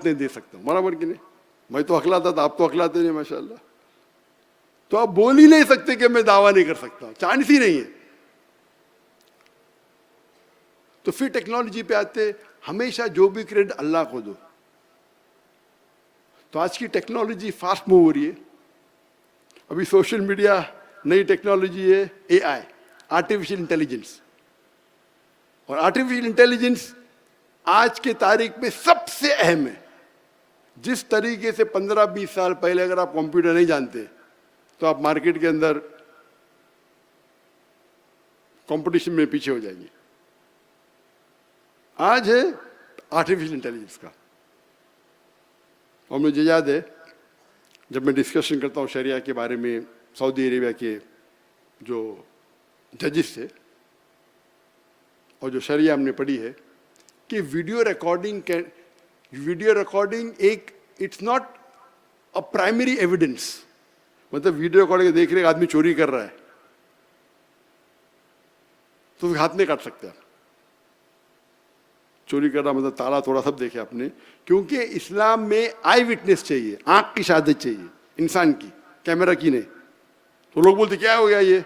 नहीं दे सकता हूं, बराबर कि नहीं? मैं तो हकलाता था, आप तो हकलाते नहीं माशाल्लाह। तो आप बोल ही नहीं सकते कि मैं दावा नहीं कर सकता, चांस ही नहीं है। तो फिर टेक्नोलॉजी पे आते, हमेशा जो भी क्रेडिट अल्लाह को दो। तो आज की टेक्नोलॉजी फास्ट मूव हो रही है। अभी सोशल मीडिया नई टेक्नोलॉजी है, एआई, आर्टिफिशियल इंटेलिजेंस। और आर्टिफिशियल इंटेलिजेंस आज के तारीख में सबसे अहम है। जिस तरीके से 15-20 साल पहले अगर आप कंप्यूटर नहीं जानते तो आप मार्केट के अंदर कंपटीशन में पीछे हो जाएंगे। आज है आर्टिफिशियल इंटेलिजेंस का। और मुझे याद है जब मैं डिस्कशन करता हूँ शरिया के बारे में, सऊदी अरेबिया के जो जजेस थे और जो शरिया हमने पढ़ी है कि वीडियो रिकॉर्डिंग एक, it's not a primary evidence. मतलब वीडियो रिकॉर्डिंग देख रहे आदमी चोरी कर रहा है तो हाथ नहीं काट सकते आप। चोरी करना मतलब ताला तोड़ा सब देखे आपने, क्योंकि इस्लाम में आई विटनेस चाहिए, आंख की शहादत चाहिए इंसान की, कैमरा की नहीं। तो लोग बोलते क्या हो गया ये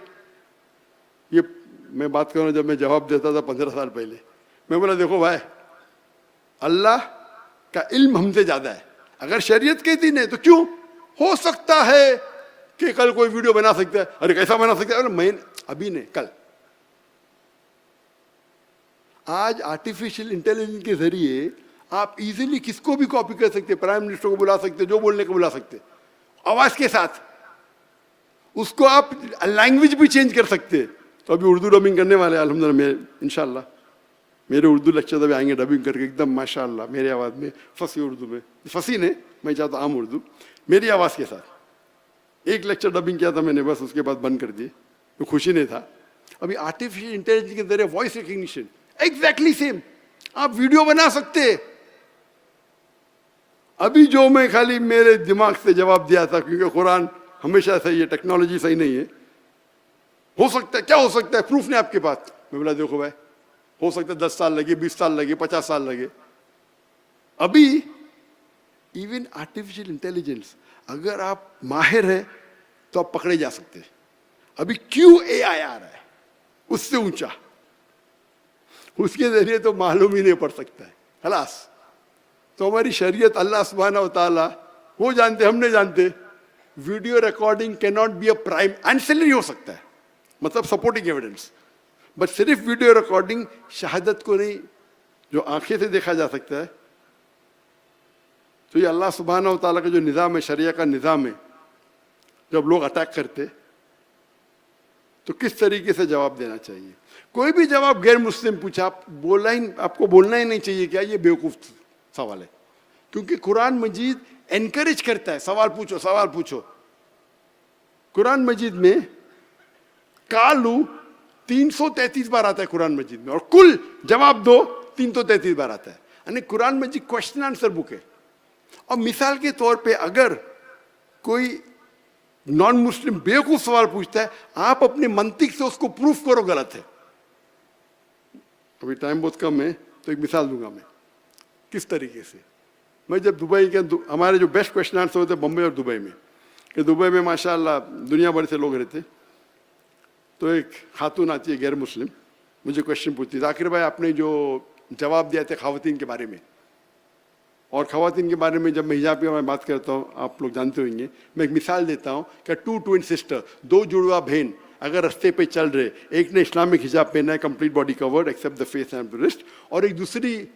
मैं बात कर रहा हूं, जब मैं जवाब देता था 15 साल पहले, मैं बोला देखो भाई, अल्लाह का इल्म हमसे ज्यादा है। अगर शरीयत कहती नहीं तो क्यों, हो सकता है कि कल कोई वीडियो बना सकता है। अरे कैसा बना सकता है? मैं अभी नहीं, कल। आज आर्टिफिशियल इंटेलिजेंस के जरिए आप इजीली किसको भी कॉपी कर सकते, प्राइम मिनिस्टर को बुला सकते, जो बोलने को बुला सकते, आवाज के साथ। उसको आप लैंग्वेज भी चेंज कर सकते। तो अभी उर्दू डबिंग करने वाले हैं अल्हम्दुलिल्लाह, इंशाल्लाह मेरे उर्दू लेक्चर अभी आएंगे डबिंग करके एकदम माशाल्लाह मेरी आवाज़ में, फंसी उर्दू में, फंसी नहीं, मैं चाहता आम उर्दू मेरी आवाज़ के साथ। एक लेक्चर डबिंग किया था मैंने, बस उसके बाद बंद कर दिए, तो खुशी नहीं था। अभी आर्टिफिशियल इंटेलिजेंस के जरिए वॉइस रिकग्निशन एग्जैक्टली सेम, आप वीडियो बना सकते। अभी जो मैं खाली मेरे दिमाग से जवाब दिया था, क्योंकि कुरान हमेशा सही है, टेक्नोलॉजी सही नहीं है। हो सकता है, क्या हो सकता है, प्रूफ नहीं आपके पास। मैं बोला देखो भाई, हो सकता है 10 साल लगे, 20 साल लगे, 50 साल लगे। अभी इवन आर्टिफिशियल इंटेलिजेंस अगर आप माहिर है तो आप पकड़े जा सकते हैं। अभी क्यों एआई आ रहा है उससे ऊंचा, उसके जरिए तो मालूम ही नहीं पड़ सकता है, खलास। तो हमारी शरीयत अल्लाह सुब्हानहू व तआला वो जानते, हम नहीं जानते। Video recording can not be a prime, ancillary हो सकता है, मतलब सपोर्टिंग एविडेंस, बट सिर्फ वीडियो रिकॉर्डिंग शहादत को नहीं, जो आंखें से देखा जा सकता है। तो ये अल्लाह सुब्हानहू व तआला का जो निज़ाम है, शरिया का निज़ाम है, जब लोग अटैक करते तो किस तरीके से जवाब देना चाहिए। कोई भी जवाब गैर मुस्लिम पूछा, आप आपको बोलना ही नहीं चाहिए क्या ये बेवकूफ सवाल है, क्योंकि कुरान मजीद एनकरेज करता है सवाल पूछो, सवाल पूछो। कुरान मजीद में कालू 333 बार आता है कुरान मजीद में, और कुल जवाब दो 333 बार आता है। यानी कुरान मजीद क्वेश्चन आंसर बुक है। और मिसाल के तौर पे अगर कोई नॉन मुस्लिम बेवकूफ सवाल पूछता है, आप अपने मंतिक से उसको प्रूफ करो गलत है। अभी टाइम बहुत कम है तो एक मिसाल दूंगा मैं किस तरीके से। मैं जब दुबई के, हमारे जो बेस्ट क्वेश्चन आंसर होते हैं बम्बई और दुबई में, कि दुबई में माशाल्लाह दुनिया भर से लोग रहते, तो एक खातून आती है गैर मुस्लिम, मुझे क्वेश्चन पूछती है, जाकिर भाई आपने जो जवाब दिया था ख़वातीन के बारे में, और ख़वातीन के बारे में जब मैं हिजाब की बात करता हूँ, आप लोग जानते होंगे, मैं एक मिसाल देता हूँ कि 2 ट्विन सिस्टर, 2 जुड़वा बहन अगर रास्ते पे चल रहे, एक ने इस्लामिक हिजाब पहना है, complete body covered except the face and the wrist, और एक दूसरी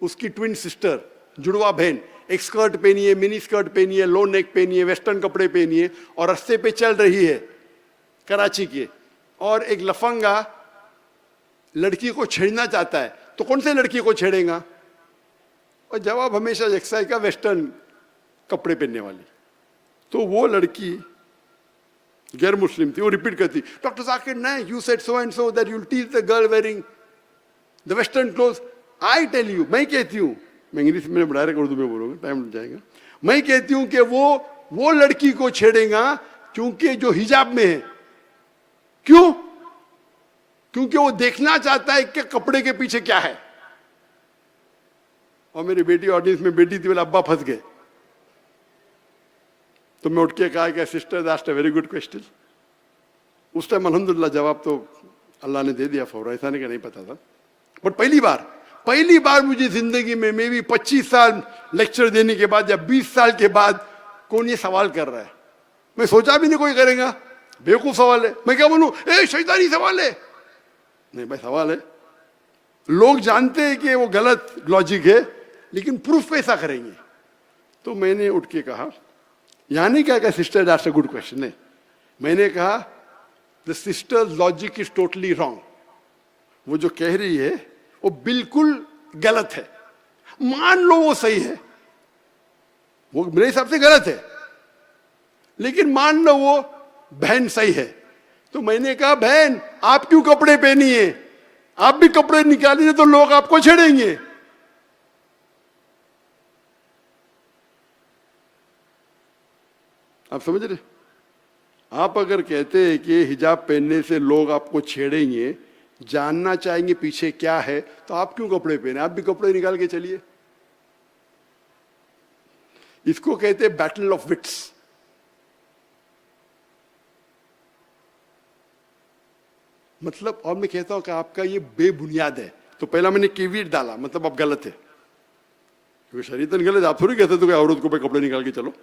उसकी ट्विन सिस्टर जुड़वा बहन एक स्कर्ट पहनी है, मिनी स्कर्ट पहनी है, लो नेक पहनी है, वेस्टर्न कपड़े पहनी है, और रास्ते पे चल रही है कराची के, और एक लफंगा लड़की को छेड़ना चाहता है, तो कौन से लड़की को छेड़ेगा? और जवाब हमेशा यकसा का वेस्टर्न कपड़े पहनने वाली। तो वो लड़की गैर मुस्लिम थी, वो रिपीट करती, डॉक्टर जाकिर नहीं, you said so and so that you will teach the girl wearing the western cloth. I tell you, मैं कहती हूँ, मैं इंग्लिश में डायरेक्ट उर्दू में बोलूँगा, टाइम लग जाएगा। मैं कहती हूँ कि वो लड़की को छेड़ेगा क्योंकि जो हिजाब में है। क्यों? क्योंकि वो देखना चाहता है कि कपड़े के पीछे क्या है। और मेरी बेटी ऑडियंस में बेटी थी, बोले अब्बा फंस गए। तो मैं उठ के कहा कि sister asked a very good question. उस टाइम अल्हम्दुलिल्लाह जवाब तो अल्लाह ने दे दिया फौरन, ऐसा नहीं कि नहीं पता था। बट पहली बार मुझे जिंदगी में मे भी 25 साल लेक्चर देने के बाद या 20 साल के बाद कौन ये सवाल कर रहा है। मैं सोचा भी नहीं कोई करेगा, बेवकूफ सवाल है। मैं क्या बोलूं, ए शैतानी सवाल है? नहीं भाई, सवाल है। लोग जानते हैं कि वो गलत लॉजिक है, लेकिन प्रूफ कैसा करेंगे? तो मैंने उठ के कहा, यानी क्या sister that's a good question है। मैंने कहा the sister logic is totally wrong. वो जो कह रही है वो बिल्कुल गलत है। मान लो वो सही है, वो मेरे हिसाब से गलत है, लेकिन मान लो वो बहन सही है। तो मैंने कहा बहन आप क्यों कपड़े पहनी है? आप भी कपड़े निकालिए तो लोग आपको छेड़ेंगे। आप समझ रहे? आप अगर कहते हैं कि हिजाब पहनने से लोग आपको छेड़ेंगे, जानना चाहेंगे पीछे क्या है, तो आप क्यों कपड़े पहने? आप भी कपड़े निकाल के चलिए। इसको कहते हैं बैटल ऑफ विट्स। मतलब, और मैं कहता हूं कि आपका ये बेबुनियाद है। तो पहला मैंने केवीट डाला, मतलब आप गलत है, क्योंकि शरीयतन गलत। आप थोड़ी कहते तो कि औरत को पे कपड़े निकाल के चलो।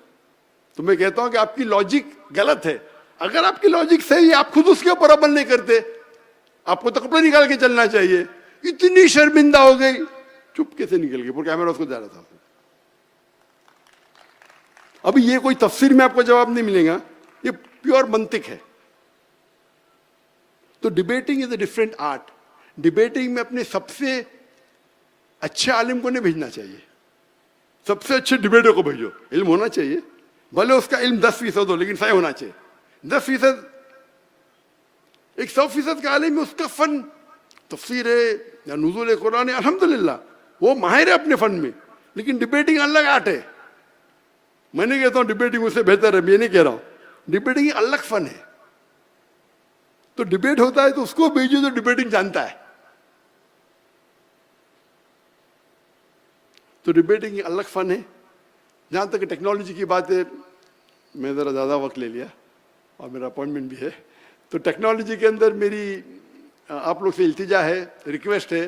तो मैं कहता हूं कि आपकी लॉजिक गलत है। अगर आपकी लॉजिक सही है, आप खुद उसके ऊपर अमल नहीं करते, आपको तो कपड़े निकाल के चलना चाहिए। इतनी शर्मिंदा हो गई, चुपके से निकल गई, कैमरा उसको जा रहा था। अभी ये कोई तफसीर में आपको जवाब नहीं मिलेगा, ये प्योर मंतिक है। तो debating is a different art. Debating में अपने सबसे अच्छे आलिम को नहीं भेजना चाहिए, सबसे अच्छे डिबेटर को भेजो। इल्म होना चाहिए, भले उसका इल्म 10% हो, लेकिन सही होना चाहिए। 10%, एक 100% का आलिम है, उसका फन तफसीर है या नुज़ूल कुरान है, अल्हम्दुलिल्लाह वो माहिर है अपने फन में, लेकिन डिबेटिंग अलग आर्ट है। मैं नहीं कहता हूं डिबेटिंग उससे बेहतर है, मैं नहीं कह रहा हूं। डिबेटिंग अलग फन है। तो डिबेट होता है तो उसको भेजो जो डिबेटिंग जानता है। तो डिबेटिंग अलग फन है। जहां तक टेक्नोलॉजी की बात है, मैं जरा ज्यादा वक्त ले लिया और मेरा अपॉइंटमेंट भी है। तो टेक्नोलॉजी के अंदर मेरी आप लोग से इल्तिजा है, रिक्वेस्ट है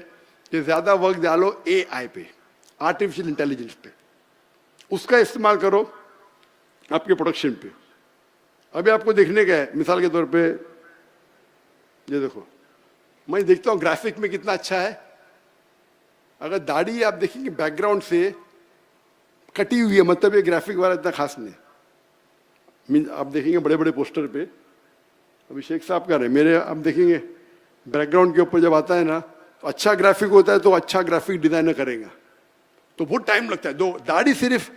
कि ज्यादा वक्त डालो AI पे, आर्टिफिशियल इंटेलिजेंस पे। उसका इस्तेमाल करो आपके प्रोडक्शन पे। अभी आपको देखने का है, मिसाल के तौर पे ये देखो, मैं देखता हूं ग्राफिक में कितना अच्छा है। अगर दाढ़ी आप देखेंगे बैकग्राउंड से कटी हुई है, मतलब ये ग्राफिक वाला इतना खास नहीं। आप देखेंगे बड़े बड़े पोस्टर पे, अभी शेख साहब का रहे मेरे, आप देखेंगे बैकग्राउंड के ऊपर जब आता है ना, तो अच्छा ग्राफिक होता है, तो अच्छा ग्राफिक डिजाइनर करेगा, तो बहुत टाइम लगता है। दो दाढ़ी सिर्फ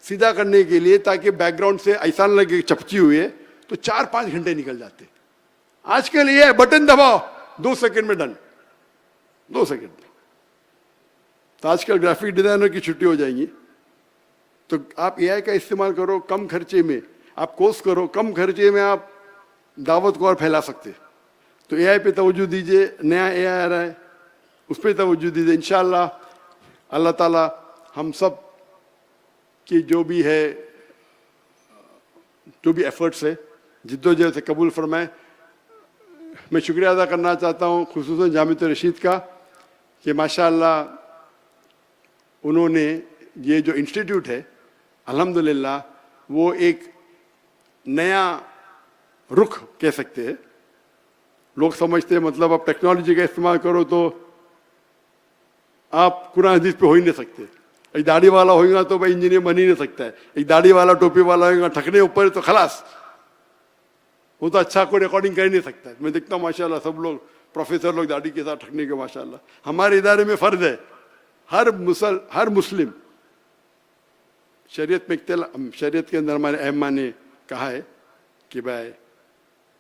सीधा करने के लिए, ताकि बैकग्राउंड से ऐसा न लगे चपची हुई है, तो 4-5 घंटे निकल जाते। आजकल ये बटन दबाओ 2 सेकंड में डन, 2 सेकंड। तो आजकल ग्राफिक डिजाइनर की छुट्टी हो जाएंगी। तो आप AI का इस्तेमाल करो कम खर्चे में, आप कोर्स करो कम खर्चे में, आप दावत को और फैला सकते। तो AI पे तवज्जो दीजिए, नया AI आ रहा है, उस पर तवज्जो दीजिए। इंशाअल्लाह अल्लाह ताला हम सब की जो भी है, जो भी एफर्ट्स है, जिद्दोजहद से कबूल फरमाए। मैं शुक्रिया अदा करना चाहता हूँ खुसूसन जामिया रशीद का, कि माशाअल्लाह उन्होंने ये जो इंस्टीट्यूट है, अल्हम्दुलिल्लाह वो एक नया रुख कह सकते हैं। लोग समझते हैं मतलब आप टेक्नोलॉजी का इस्तेमाल करो तो आप कुरान हदीस पे हो ही नहीं सकते। एक दाढ़ी वाला होगा तो भाई इंजीनियर बन ही नहीं सकता है। एक दाढ़ी वाला टोपी वाला होगा ठकने ऊपर तो खलास, वो तो अच्छा कोई रिकॉर्डिंग कर नहीं सकता है। मैं देखता हूँ माशाल्लाह सब लोग प्रोफेसर लोग दाढ़ी के साथ ठकने के, माशाल्लाह। हमारे इदारे में फर्ज है, हर मुस्लिम, शरीयत के अंदर हमारे अहम्मा ने कहा है कि भाई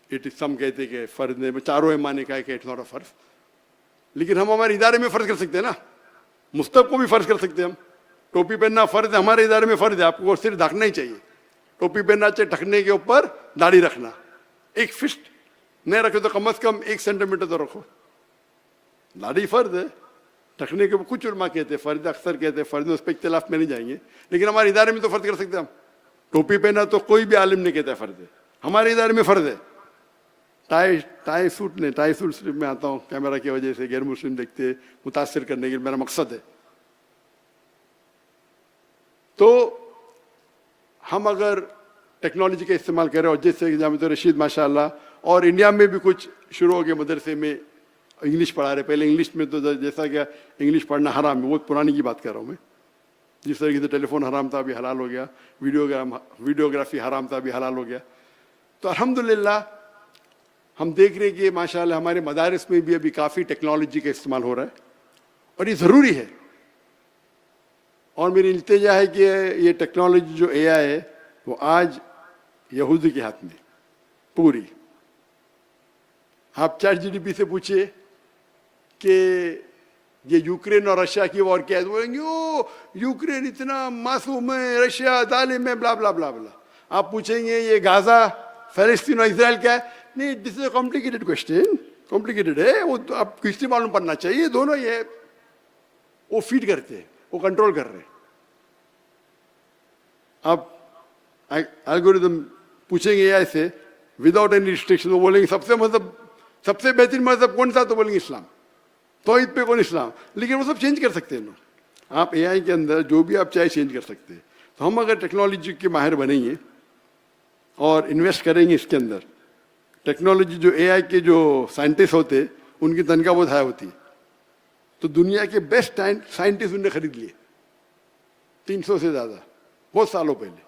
इट इज, सम कहते कि फर्ज ने, चारों अहम्मा ने कहा कि इट्स नॉट अ फर्ज, लेकिन हम हमारे इदारे में फर्ज कर सकते हैं ना। मुस्तब को भी फर्ज कर सकते हैं हम। टोपी पहनना फर्ज है, हमारे इदारे में फर्ज है, आपको सिर्फ ढकना ही चाहिए। टोपी पहनना चाहिए, ढकने के ऊपर दाढ़ी रखना, एक फिस्ट नहीं रखे तो कम से कम 1 सेंटीमीटर तो रखो। दाढ़ी फर्ज है, रखने के कुछ उलमा कहते हैं फ़र्ज, अक्सर कहते हैं फ़र्ज, उस पर इख्तिलाफ में नहीं जाएंगे, लेकिन हमारे इदारे में तो फ़र्ज कर सकते हैं हम। टोपी पहना तो कोई भी आलिम नहीं कहता है फ़र्ज है, हमारे इदारे में फ़र्ज है। टाई सूट नहीं, टाई सूट सिर्फ मैं आता हूँ कैमरा की वजह से, गैर मुस्लिम देखते मुतासर करने के, मेरा मकसद है। तो हम अगर टेक्नोलॉजी का इस्तेमाल करें, और जैसे जामिया रशीद माशाल्लाह, और इंडिया में भी कुछ शुरू हो गए मदरसे में इंग्लिश पढ़ा रहे। पहले इंग्लिश में तो जैसा क्या इंग्लिश पढ़ना हराम है, बहुत पुरानी की बात कर रहा हूँ मैं। जिस तरीके से टेलीफोन हराम था अभी हलाल हो गया, वीडियोग्राफी हराम था अभी हलाल हो गया। तो अल्हम्दुलिल्लाह हम देख रहे हैं कि माशाल्लाह हमारे मदारिस में भी अभी काफ़ी टेक्नोलॉजी का इस्तेमाल हो रहा है, और ये ज़रूरी है। और मेरी इल्तिजा है कि ये टेक्नोलॉजी जो AI है वो आज यहूदी के हाथ में पूरी। आप ChatGPT से पूछिए कि ये यूक्रेन और रशिया की वॉर क्या है, तो बोलेंगे ओ यूक्रेन इतना मासूम है, रशिया जालिम है, ब्ला ब्ला ब्ला ब्ला। आप पूछेंगे ये गाजा, फ़लस्तीन और इजराइल क्या है, नहीं, this is a complicated question, complicated है वो, तो आप किसी मालूम पड़ना चाहिए। दोनों ये वो फीड करते हैं, वो कंट्रोल कर रहे हैं। आप एल्गोरिथम पूछेंगे AI से विदाउट एनी रिस्ट्रिक्शन, वो बोलेंगे सबसे बेहतरीन मजहब कौन सा, तो बोलेंगे इस्लाम। तौहीद पे कौन, इस्लाम। लेकिन वो सब चेंज कर सकते हैं लोग। आप AI के अंदर जो भी आप चाहे चेंज कर सकते हैं। तो हम अगर टेक्नोलॉजी के माहिर बनेंगे और इन्वेस्ट करेंगे इसके अंदर, टेक्नोलॉजी जो AI के जो साइंटिस्ट होते उनकी तनख्वाह बहुत हाई होती है, तो दुनिया के बेस्ट साइंटिस्ट उनने खरीद लिए 300 से ज़्यादा, बहुत सालों पहले।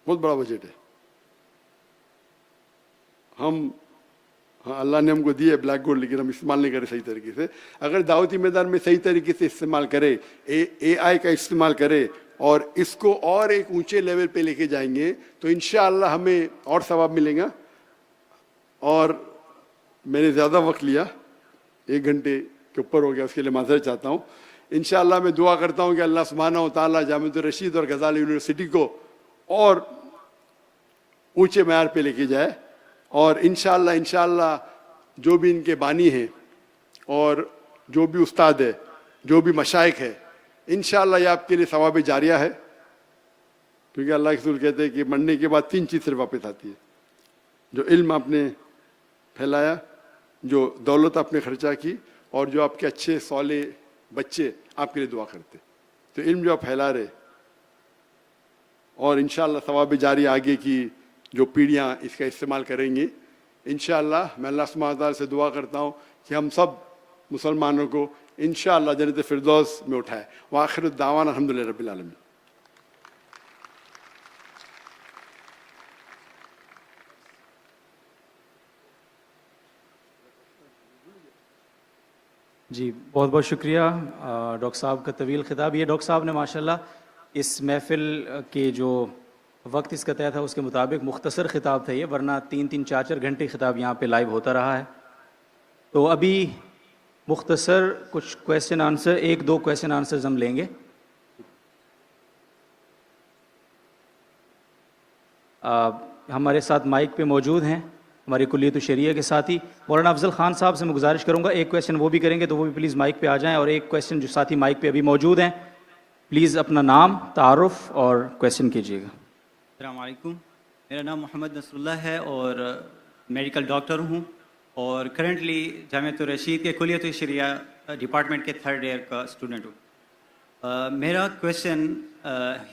बहुत बड़ा बजट है। हाँ, अल्लाह ने हमको दिए ब्लैक गोल्ड, लेकिन हम इस्तेमाल नहीं करें सही तरीके से। अगर दावती मैदान में सही तरीके से इस्तेमाल करें, AI का इस्तेमाल करें और इसको और एक ऊंचे लेवल पे लेके जाएंगे, तो इंशाअल्लाह हमें और सवाब मिलेगा। और मैंने ज़्यादा वक्त लिया, 1 घंटे के ऊपर हो गया, उसके लिए माज़रत चाहता हूँ। इंशाअल्लाह मैं दुआ करता हूँ कि अल्लाह सुब्हानहू व तआला जामिया रशीद और गज़ाली यूनिवर्सिटी को और ऊंचे मैयार पे लेके जाए। और इंशाअल्लाह जो भी इनके बानी हैं और जो भी उस्ताद है, जो भी मशाइख है, इंशाअल्लाह ये आपके लिए सवाब जारिया है। क्योंकि अल्लाह के रसूल कहते हैं कि मरने के बाद 3 चीज़ सिर्फ वापस आती है, जो इल्म आपने फैलाया, जो दौलत आपने खर्चा की, और जो आपके अच्छे सौले बच्चे आपके लिए दुआ करते। तो इल्म जो आप फैला रहे, और इंशाअल्लाह सवाब जारी आगे की जो पीढ़ियाँ इसका इस्तेमाल करेंगी। इंशाअल्लाह मैं अल्लाह सुब्हानहू व तआला से दुआ करता हूँ कि हम सब मुसलमानों को इंशाअल्लाह जन्नत फिरदौस में उठाए। व आखिर दावाना अल्हम्दुलिल्लाहि रब्बिल आलमीन। जी, बहुत बहुत शुक्रिया डॉक्टर साहब का तवील खिताब। ये डॉक्टर साहब ने माशाल्लाह इस महफ़िल के जो वक्त इसका तय था उसके मुताबिक मुख्तसर खिताब था ये, वरना 3-3, 4-4 घंटे खिताब यहाँ पे लाइव होता रहा है। तो अभी मुख्तसर कुछ क्वेश्चन आंसर, 1-2 क्वेश्चन आंसर्स हम लेंगे। हमारे साथ माइक पे मौजूद हैं हमारी कुल्लियत शरिया के साथी मौलाना अफजल खान साहब से मैं गुजारिश करूँगा, एक क्वेश्चन वो भी करेंगे, तो वो भी प्लीज़ माइक पे आ जाएं। और एक क्वेश्चन जो साथी माइक पे अभी मौजूद हैं, प्लीज़ अपना नाम, तारुफ और क्वेश्चन कीजिएगा। अस्सलाम वालेकुम, मेरा नाम मोहम्मद नसरुल्लाह है और मेडिकल डॉक्टर हूँ और करंटली जामिया रशीद के कुल्लियत शरिया डिपार्टमेंट के 3rd ईयर का स्टूडेंट हूँ। मेरा क्वेश्चन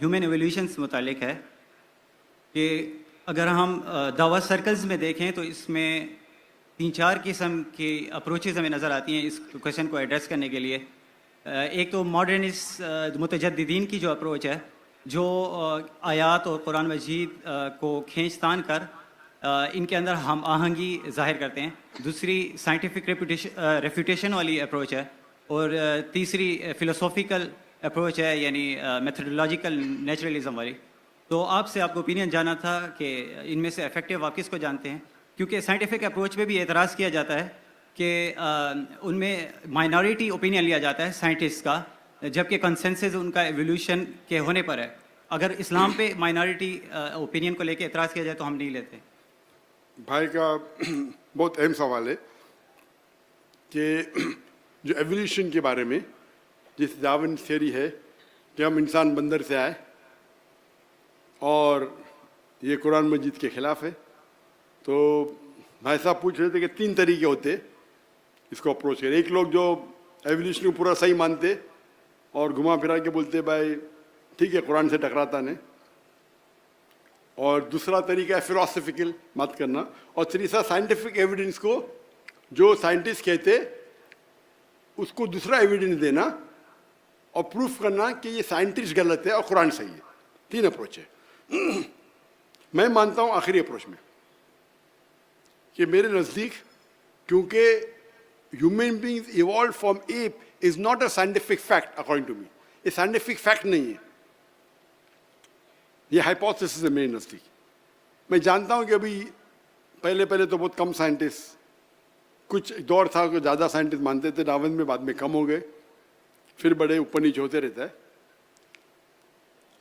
ह्यूमन एवोल्यूशन से मुतालिक है कि अगर हम दावा सर्कल्स में देखें तो इसमें 3-4 किस्म की अप्रोचेज़ हमें नज़र आती हैं इस क्वेश्चन को एड्रेस करने के लिए। एक तो मॉडर्निस्ट मुतजद्दिदीन की जो अप्रोच है, जो आयात और कुरान मजीद को खींच तान कर इनके अंदर हम आहंगी ज़ाहिर करते हैं। दूसरी साइंटिफिक रेफ्यूटेशन वाली अप्रोच है, और तीसरी फ़िलोसॉफ़िकल अप्रोच है, यानी मेथडोलॉजिकल नेचुरलिज़म वाली। तो आपसे आपको ओपिनियन जाना था कि इनमें से इफेक्टिव आप किसको जानते हैं, क्योंकि साइंटिफिक अप्रोच पे भी एतराज़ किया जाता है कि उनमें माइनॉरिटी ओपिनियन लिया जाता है साइंटिस्ट का, जबकि कंसेंसस उनका एवोल्यूशन के होने पर है। अगर इस्लाम पे माइनॉरिटी ओपिनियन को लेके एतराज़ किया जाए तो हम नहीं लेते। भाई का बहुत अहम सवाल है कि जो एवोल्यूशन के बारे में जिस डार्विन थ्योरी है कि हम इंसान बंदर से आए, और ये कुरान मजीद के खिलाफ है। तो भाई साहब पूछ रहे थे कि 3 तरीके होते इसको अप्रोच करें। एक लोग जो एवोल्यूशन को पूरा सही मानते और घुमा फिरा के बोलते भाई ठीक है कुरान से टकराता नहीं, और दूसरा तरीका है फिलोसफिकल बात करना, और तीसरा साइंटिफिक एविडेंस को जो साइंटिस्ट कहते उसको दूसरा एविडेंस देना और प्रूफ करना कि ये साइंटिस्ट गलत है और कुरान सही है। 3 अप्रोच है। मैं मानता हूं आखिरी अप्रोच में कि मेरे नज़दीक, क्योंकि human beings evolve from ape is not a scientific fact according to me, ये साइंटिफिक फैक्ट नहीं है, ये हाइपोथेसिस है मेरे नज़दीक। मैं जानता हूं कि अभी पहले तो बहुत कम साइंटिस्ट, कुछ दौर था कि ज़्यादा साइंटिस्ट मानते थे डार्विन में, बाद में कम हो गए, फिर बड़े ऊपर नीचे होते रहता है।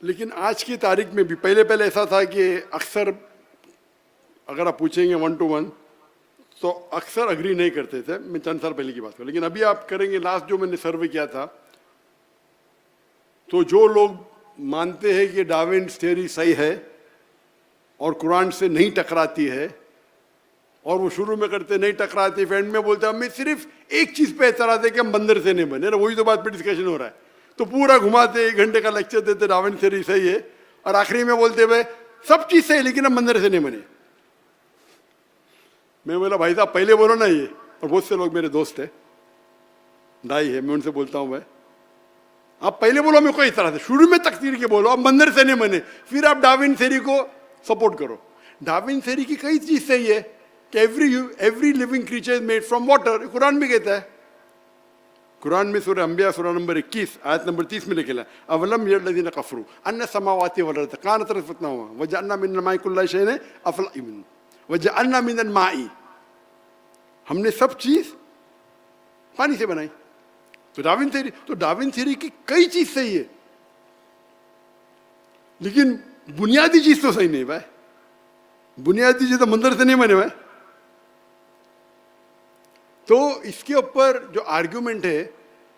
लेकिन आज की तारीख में भी पहले ऐसा था कि अक्सर अगर आप पूछेंगे 1 to 1 तो अक्सर अग्री नहीं करते थे। मैं चंद साल पहले की बात करूँ, लेकिन अभी आप करेंगे, लास्ट जो मैंने सर्वे किया था, तो जो लोग मानते हैं कि डार्विन थ्योरी सही है और कुरान से नहीं टकराती है, और वो शुरू में करते नहीं टकराती, एंड में बोलते हमें सिर्फ एक चीज़ पे एतराज़ है कि हम बंदर से नहीं बने ना, वही तो बात पे डिस्कशन हो रहा है। तो पूरा घुमाते 1 घंटे का लेक्चर देते डार्विन थ्योरी सही है, और आखिरी में बोलते भाई सब चीज़ सही लेकिन हम बंदर से नहीं बने। मैं बोला भाई साहब पहले बोलो ना ये, और बहुत से लोग मेरे दोस्त है, दाई है, मैं उनसे बोलता हूँ भाई आप पहले बोलो, मेरे को इस तरह से शुरू में तकदीर के बोलो, आप बंदर से नहीं बने, फिर आप डार्विन थ्योरी को सपोर्ट करो। डार्विन थ्योरी की कई चीज सही है कि every living creature is made from water, Quran में कहता है। कुरान में सूरह अंबिया सूरह नंबर 21 आयत नंबर 30 में लिखा है अवलम यल्लज़ीना कफरू अन्न समावाति वल अर्द कानत रत्क़न वजअलना मिनल माइ कुल्ल शैइन अफ़ला वजअलना मिनल माइ, हमने सब चीज पानी से बनाई। तो डार्विन थ्योरी की कई चीज सही है, लेकिन बुनियादी चीज तो सही नहीं भाई, बुनियादी चीज तो मंदिर से नहीं बने भाई। तो इसके ऊपर जो आर्ग्यूमेंट है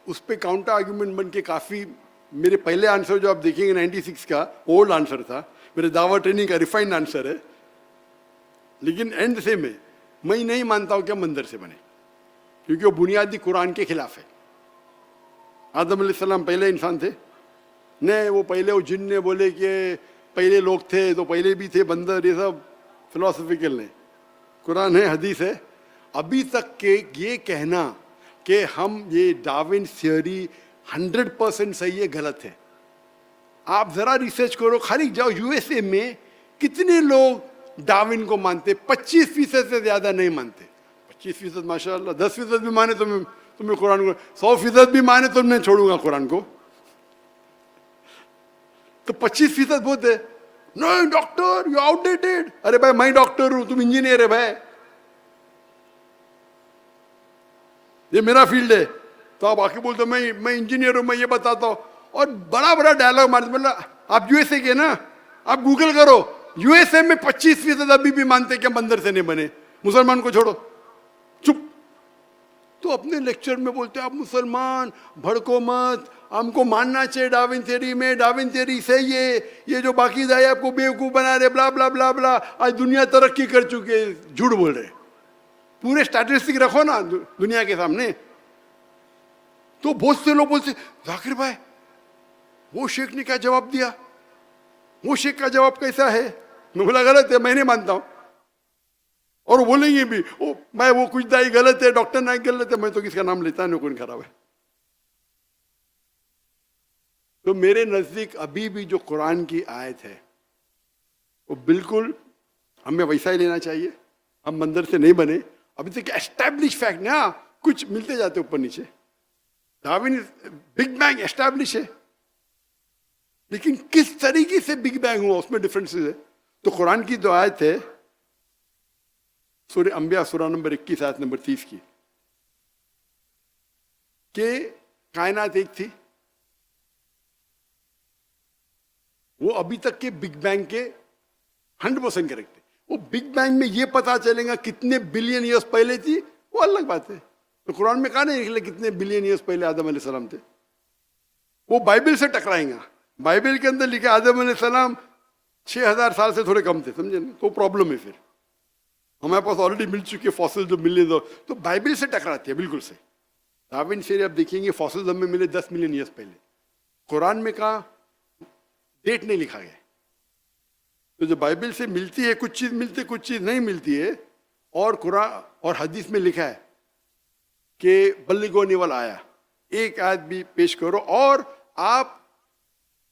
उस पर काउंटर आर्ग्यूमेंट बन के काफी, मेरे पहले आंसर जो आप देखेंगे 96 का ओल्ड आंसर था, मेरे दावा ट्रेनिंग का रिफाइंड आंसर है, लेकिन एंड से मैं नहीं मानता हूं कि हम मंदिर से बने, क्योंकि वो बुनियादी कुरान के खिलाफ है। आदम अलैहिस्सलाम पहले इंसान थे नहीं, वो पहले वो जिन ने बोले कि पहले लोग थे तो पहले भी थे बंदर, ये सब फिलोसफिकल नहीं, कुरान है, हदीस है। अभी तक के ये कहना कि हम ये डार्विन थ्योरी 100% सही है, गलत है। आप जरा रिसर्च करो, खाली जाओ यूएसए में कितने लोग डार्विन को मानते, 25% से ज्यादा नहीं मानते। 25% माशाल्लाह, 10% भी माने तो मैं कुरान को, 100% भी माने तो मैं छोड़ूंगा कुरान को। तो 25% बहुत है। नहीं डॉक्टर यू आउटडेटेड, अरे भाई मैं डॉक्टर हूं, तुम इंजीनियर है भाई, ये मेरा फील्ड है। तो आप आके बोलते मैं इंजीनियर हूं, मैं ये बताता हूं, और बड़ा बड़ा डायलॉग मारते। मतलब आप यूएसए के ना, आप गूगल करो, यूएसए में 25% अभी भी मानते कि मंदिर से नहीं बने, मुसलमान को छोड़ो, चुप। तो अपने लेक्चर में बोलते आप मुसलमान भड़को मत, हमको मानना चाहिए डार्विन थ्योरी में, डार्विन थ्योरी सही है, ये जो बाकी दाई आपको बेवकूफ बना रहे, ब्ला ब्ला ब्ला ब्ला, आज दुनिया तरक्की कर चुकी है, झूठ बोल रहे। पूरे स्टैटिस्टिक रखो ना दुनिया के सामने। तो बहुत से लोग बोलते जाकिर भाई वो शेख ने क्या जवाब दिया, वो शेख का जवाब कैसा है। मैं बोला गलत है, मैं नहीं मानता हूं। और वो बोलेंगे भी ओ भाई वो कुछ दाई गलत है, डॉक्टर नाइक गलत है, मैं तो किसका नाम लेता नहीं, कौन खराब है। तो मेरे नजदीक अभी भी जो कुरान की आयत है वो बिल्कुल हमें वैसा ही लेना चाहिए, हम मंदिर से नहीं बने। अभी तक एस्टैब्लिश फैक्ट ना, कुछ मिलते जाते ऊपर नीचे। डार्विन बिग बैंग एस्टैब्लिश है, लेकिन किस तरीके से बिग बैंग हुआ उसमें डिफरेंसेस है। तो कुरान की जो आयत है सूरह अंबिया सूरह नंबर 21 आयत नंबर 30 की, कि कायनात एक थी, वो अभी तक के बिग बैंग के 100% करेक्ट है। वो बिग बैंग में ये पता चलेगा कितने बिलियन ईयर्स पहले थी, वो अलग बात है। तो कुरान में कहा नहीं लिखा कितने बिलियन ईयर्स पहले आदम अलैहिस्सलाम थे। वो बाइबल से टकराएंगे। बाइबल के अंदर लिखा आदम अलैहिस्सलाम 6000 साल से थोड़े कम थे, समझे ना, तो प्रॉब्लम है। फिर हमारे पास ऑलरेडी मिल चुके फॉसिल जो मिले तो बाइबल से टकराती है बिल्कुल से। डार्विन से आप देखेंगे फॉसिल हमें मिले 10 मिलियन ईयर्स पहले। कुरान में कहा डेट नहीं लिखा गया। तो जो बाइबल से मिलती है कुछ चीज मिलती है, कुछ चीज नहीं मिलती है। और कुरान और हदीस में लिखा है कि बल्लिगो निवल आया, एक आयत भी पेश करो। और आप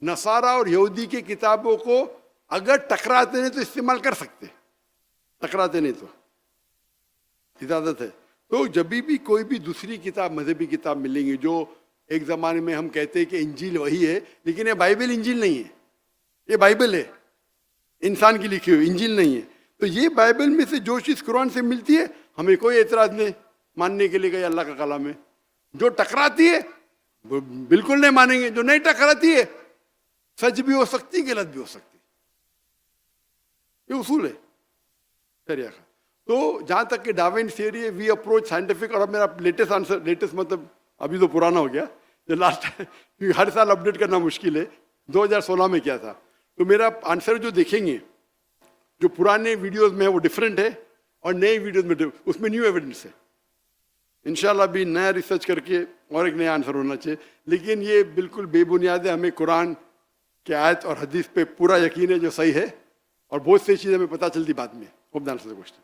नसारा और यहूदी की किताबों को अगर टकराते नहीं तो इस्तेमाल कर सकते, टकराते नहीं तो इजाजत है। तो जब भी कोई भी दूसरी किताब, मजहबी किताब मिलेंगी, जो एक जमाने में हम कहते हैं कि इंजील वही है, लेकिन ये बाइबल इंजील नहीं है, ये बाइबल है इंसान की लिखी हुई, इंजील नहीं है। तो ये बाइबल में से जो चीज कुरान से मिलती है हमें कोई एतराज नहीं मानने के लिए कि अल्लाह का कलाम है। जो टकराती है वो बिल्कुल नहीं मानेंगे। जो नहीं टकराती है सच भी हो सकती, गलत भी हो सकती, ये उसूल है शरिया का। तो जहां तक कि डार्विन थियरी है, वी अप्रोच साइंटिफिक। और अब मेरा लेटेस्ट आंसर, लेटेस्ट मतलब अभी तो पुराना हो गया, जो लास्ट टाइम हर साल अपडेट करना मुश्किल है, 2016 में किया था। तो मेरा आंसर जो देखेंगे, जो पुराने वीडियोस में है वो डिफरेंट है और नए वीडियोस में उसमें न्यू एविडेंस है। इंशाल्लाह भी नया रिसर्च करके और एक नया आंसर होना चाहिए। लेकिन ये बिल्कुल बेबुनियाद है, हमें कुरान के आयत और हदीस पे पूरा यकीन है जो सही है, और बहुत सी चीजें हमें पता चलती बाद में। Hope the answer the question.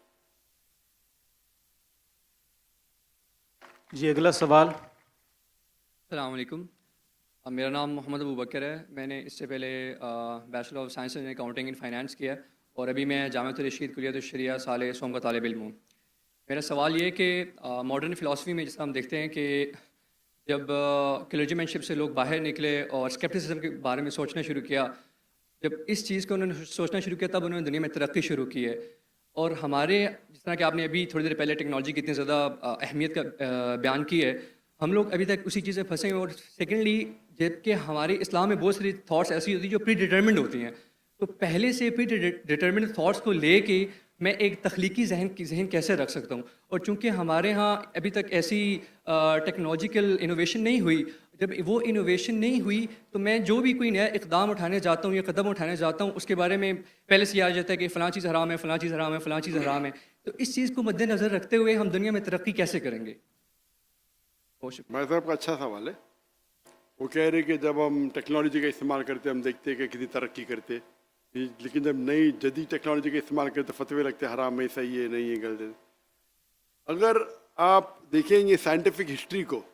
जी अगला सवाल। अस्सलाम वालेकुम। मेरा नाम मोहम्मद अबू बकर है। मैंने इससे पहले bachelor of science in accounting in finance किया और अभी मैं जामिअत रशीद कुलियत शरिया साल सोम का तालिब इल्म हूँ। मेरा सवाल ये है कि मॉडर्न फ़िलासफ़ी में जिसका हम देखते हैं कि जब क्लर्जीमैनशिप से लोग बाहर निकले और स्केप्टिसिज्म के बारे में सोचना शुरू किया, जब इस चीज़ को उन्होंने सोचना शुरू किया तब उन्होंने दुनिया में तरक्की शुरू की है। और हमारे, जिस तरह कि आपने अभी थोड़ी देर पहले टेक्नोलॉजी की इतनी ज़्यादा अहमियत का बयान की है, हम लोग अभी तक उसी चीज़ से फंसे हैं। और सेकेंडली, जबकि हमारे इस्लाम में बहुत सारी थाट्स ऐसी होती हैं जो प्री डिटर्मिन्ड होती हैं, तो पहले से प्री डिटर्मिन्ड थाट्स को ले के मैं एक तख्लीकी जहन कैसे रख सकता हूँ। और चूँकि हमारे यहाँ अभी तक ऐसी टेक्नोलॉजिकल इनोवेशन नहीं हुई, जब वो इनोवेशन नहीं हुई तो मैं जो भी कोई नया इकदाम उठाने जाता हूँ या कदम उठाने जाता हूँ, उसके बारे में पहले से याद जाता है कि फ़लाँ चीज़ हराम है, फ़लाँ चीज़ हराम है, फ़लाँ चीज़ हराम है। तो इस चीज़ को मद्देनज़र रखते हुए हम दुनिया में तरक्की कैसे करेंगे? भाई साहब का अच्छा सवाल है। वो कह रहे कि जब हम टेक्नोलॉजी का इस्तेमाल करते हम देखते हैं कि कितनी तरक्की करते, लेकिन जब नई जदीद टेक्नोलॉजी का इस्तेमाल करते तो फतवे लगते हराम है, सही है, नहीं है, गलत है। अगर आप देखेंगे साइंटिफिक हिस्ट्री को,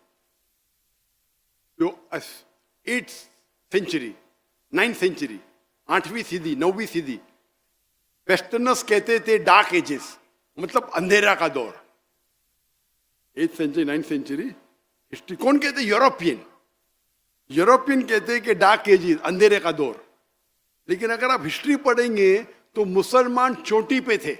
जो 8th सेंचुरी, 9th सेंचुरी, 8वीं सदी, 9वीं सदी, वेस्टर्नर्स कहते थे डार्क एजेस, मतलब अंधेरा का दौर। 8th century, 9th century history कौन कहते? यूरोपियन कहते हैं कि डार्क एजेस, अंधेरे का दौर। लेकिन अगर आप हिस्ट्री पढ़ेंगे तो मुसलमान चोटी पे थे,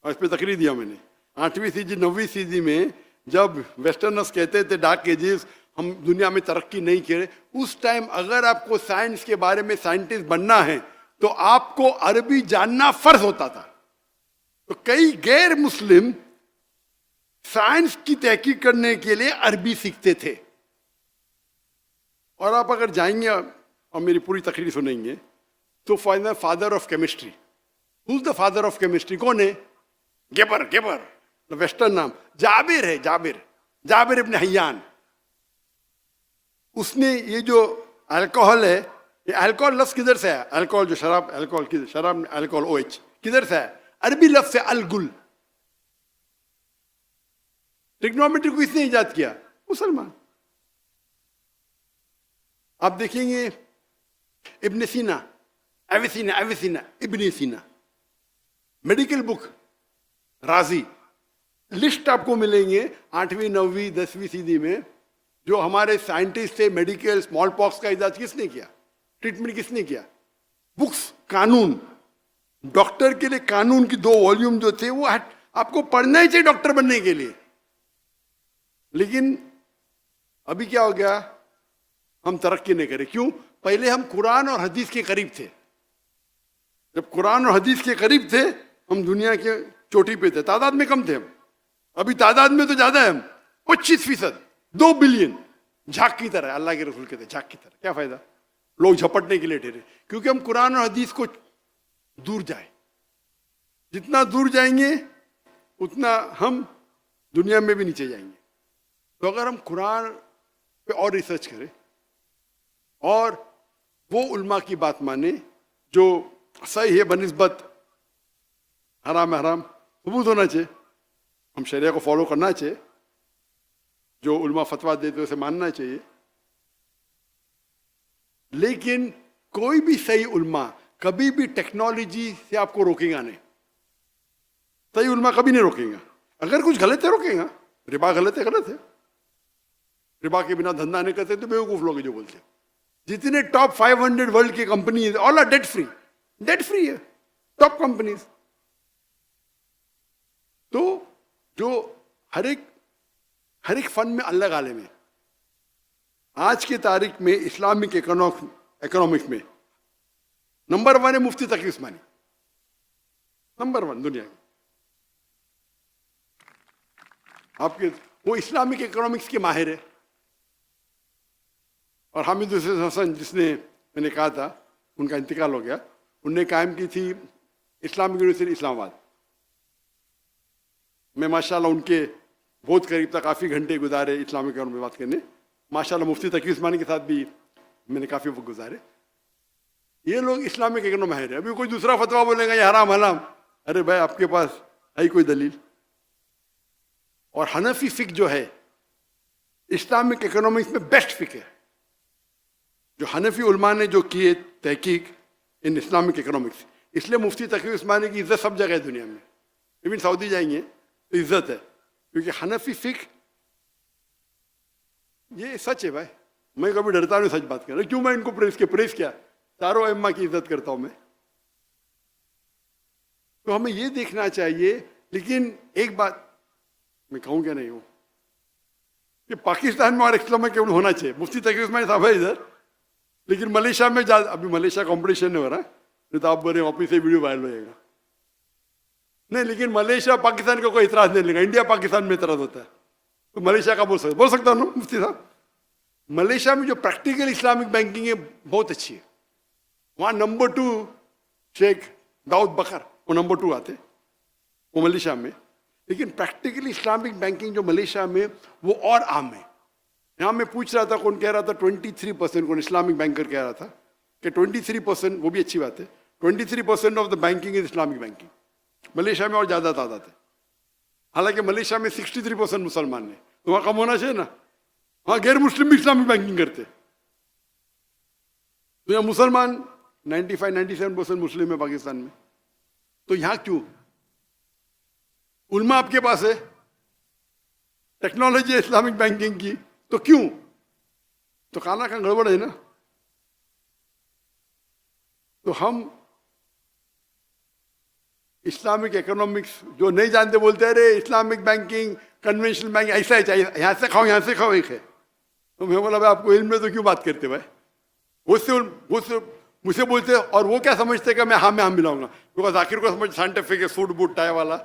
और इस पे तकरीर दिया मैंने। 8वीं सदी, 9वीं सदी में जब वेस्टर्नर्स कहते थे डार्क एजेस, हम दुनिया में तरक्की नहीं करे, उस टाइम अगर आपको साइंस के बारे में साइंटिस्ट बनना है तो आपको अरबी जानना फर्ज होता था। तो कई गैर मुस्लिम साइंस की तहकीक करने के लिए अरबी सीखते थे। और आप अगर जाएंगे और मेरी पूरी तकरीर सुनेंगे तो father of chemistry, who is the father of chemistry? कौन है? गेबर, वेस्टर्न नाम जाबिर है, जाबिर इब्न हय्यान। उसने ये जो अल्कोहल है, ये अल्कोहल लफ्ज किधर से है? अल्कोहल जो शराब, अल्कोहल OH किधर से है? अरबी लफ्ज से अलगुल। ट्रिग्नोमेट्री को किसने इजाद किया? मुसलमान। आप देखेंगे इब्न सीना, एविसिना, इब्न सीना, मेडिकल बुक, राजी, लिस्ट आपको मिलेंगे 8वीं, 9वीं, 10वीं सदी में जो हमारे साइंटिस्ट थे। मेडिकल स्मॉल पॉक्स का इजाज किसने किया? ट्रीटमेंट किसने किया? बुक्स, कानून, डॉक्टर के लिए कानून की 2 वॉल्यूम जो थे वो आपको पढ़ना ही चाहिए डॉक्टर बनने के लिए। लेकिन अभी क्या हो गया? हम तरक्की नहीं करें। क्यों? पहले हम कुरान और हदीस के करीब थे। जब कुरान और हदीस के करीब थे हम दुनिया के चोटी पे थे, तादाद में कम थे हम। अभी तादाद में तो ज्यादा है हम, 25%, 2 बिलियन झाग की तरह, अल्लाह के रसूल कहते झाग की तरह। क्या फायदा, लोग झपटने के लिए ठहरे, क्योंकि हम कुरान और हदीस को दूर जाए, जितना दूर जाएंगे उतना हम दुनिया में भी नीचे जाएंगे। तो अगर हम कुरान पे और रिसर्च करें और वो उल्मा की बात माने जो सही है बनिस्बत हराम है हराम सबूत होना चाहिए, हम शरिया को फॉलो करना चाहिए, जो उल्मा फतवा देते उसे मानना चाहिए। लेकिन कोई भी सही उल्मा कभी भी टेक्नोलॉजी से आपको रोकेगा नहीं, सही उल्मा कभी नहीं रोकेगा। अगर कुछ गलत है रोकेगा, रिबा गलत है, रिबा के बिना धंधा नहीं करते तो बेवकूफ लोग जो बोलते हैं। जितने टॉप 500 वर्ल्ड की company all are debt free है, टॉप कंपनीज। तो जो हर एक फन में अलग आलम है। आज की तारीख में इस्लामिक इकोनॉमिक्स में नंबर 1 है मुफ्ती तकी उस्मानी, नंबर 1 दुनिया में। आपके वो इस्लामिक इकोनॉमिक्स के माहिर है। और हामिद हसन जिसने मैंने कहा था उनका इंतकाल हो गया, उनने कायम की थी इस्लामिक यूनिवर्सिटी इस्लामाबाद। मैं माशाल्लाह उनके बहुत करीब था, काफ़ी घंटे गुजारे इस्लामिक इकोनॉमी में बात करने। माशाल्लाह मुफ्ती तकी उस्मानी के साथ भी मैंने काफ़ी वक्त गुजारे। ये लोग इस्लामिक इकोनॉमी माहिर है। अभी कोई दूसरा फतवा बोलेगा ये हराम हराम, अरे भाई आपके पास है कोई दलील? और हनफी फिक जो है इस्लामिक इकोनॉमिक्स में बेस्ट फिक है। जो हनफी उलमा ने जो किए तहकीक इन इस्लामिक इकोनॉमिक्स, इसलिए मुफ्ती तकी उस्मानी की इज्जत सब जगह है दुनिया में। इवन सऊदी जाएंगे तो इज्जत है, क्योंकि हनफी फिक ये सच है भाई। मैं कभी डरता नहीं सच बात कर रहा, क्यों मैं इनको प्रेस किया, चारों अम्मा की इज्जत करता हूं मैं। तो हमें ये देखना चाहिए। लेकिन एक बात मैं कहूँ क्या नहीं हूं कि पाकिस्तान में और इस्लाम केवल होना चाहिए। मुफ्ती तकी उस्मानी साहब है इधर, लेकिन मलेशिया में अभी मलेशिया कंपटीशन नहीं हो रहा, नहीं तो आप बोले वापिस से वीडियो वायरल हो जाएगा। नहीं, लेकिन मलेशिया पाकिस्तान का कोई इतराज नहीं लेगा, इंडिया पाकिस्तान में इतराज होता है। तो मलेशिया का बोल सकता हूँ ना मुफ्ती साहब। मलेशिया में जो प्रैक्टिकल इस्लामिक बैंकिंग है बहुत अच्छी है। वहाँ नंबर 2 शेख दाऊद बकर, वो नंबर 2 आते वो मलेशिया में। लेकिन प्रैक्टिकल इस्लामिक बैंकिंग जो मलेशिया में वो और आम है। यहाँ मैं पूछ रहा था, कौन कह रहा था 23%, कौन इस्लामिक बैंकर कह रहा था कि 23%, वो भी अच्छी बात है, 23% of the banking is Islamic banking. Malaysia में और ज़्यादा तादाद है। हालांकि मलेशिया में 63% मुसलमान है, तो वहाँ कम होना चाहिए ना। वहाँ गैर मुस्लिम भी इस्लामिक बैंकिंग करते। तो यहाँ मुसलमान 95-97% मुस्लिम है पाकिस्तान में। तो यहाँ क्यों? उल्मा आपके पास है, टेक्नोलॉजी है इस्लामिक बैंकिंग की, तो क्यों? तो खाना का गड़बड़ है ना। तो हम इस्लामिक इकोनॉमिक्स जो नहीं जानते बोलते अरे इस्लामिक बैंकिंग कन्वेंशनल बैंकिंग ऐसा ही चाहिए, यहाँ से खाओ एक है। तो मैं बोला भाई आपको इल्म में तो क्यों बात करते भाई? मुझसे बोलते और वो क्या समझते कि मैं हम मिलाऊंगा, क्योंकि जाकिर को समझ साइंटिफिक है, सूट बूट टाई वाला।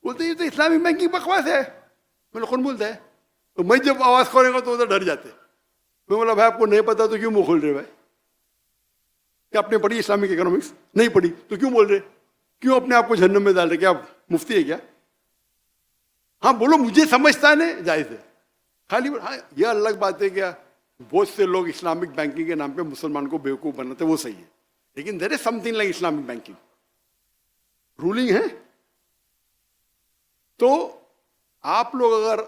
बोलते ये तो इस्लामिक बैंकिंग बकवास है। मैंने कौन बोलता है? तो मैं जब आवाज खोलेगा तो उधर डर जाते। मैं बोला भाई आपको नहीं पता तो क्यों मुंह खोल रहे भाई? क्या आपने पढ़ी इस्लामिक इकोनॉमिक्स? नहीं पढ़ी तो क्यों बोल रहे? क्यों अपने आप को जहन्नम में डाल रहे? क्या आप मुफ्ती है क्या? हाँ बोलो, मुझे समझता नहीं, जायज है। खाली हाँ यह अलग बात है क्या बहुत से लोग इस्लामिक बैंकिंग के नाम पे मुसलमान को बेवकूफ बनाते, वो सही है। लेकिन there is something like Islamic banking ruling है। तो आप लोग, अगर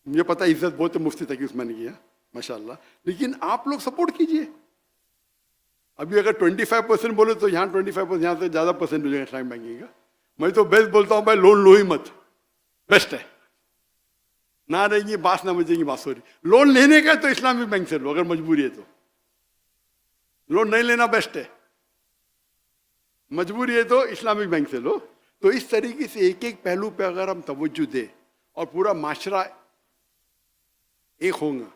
मुझे पता है इज्जत बहुत है मुफ्ती तकी उस्मानी की है माशाल्लाह, लेकिन आप लोग सपोर्ट कीजिए। अभी अगर 25% बोले तो यहाँ 25%, यहाँ से ज़्यादा परसेंट हो जाएगा इस्लामिक बैंकिंग का। मैं तो बेस्ट बोलता हूँ भाई, लोन लो ही मत, बेस्ट है। ना रहेंगी बास ना बचेंगी बांसुरी। लोन लेने का तो इस्लामिक बैंक से लो, अगर मजबूरी है तो। लोन नहीं लेना बेस्ट है, मजबूरी है तो इस्लामिक बैंक से लो। तो इस तरीके से एक एक पहलू पे अगर हम तवज्जो दें और पूरा माशरा एक होगा,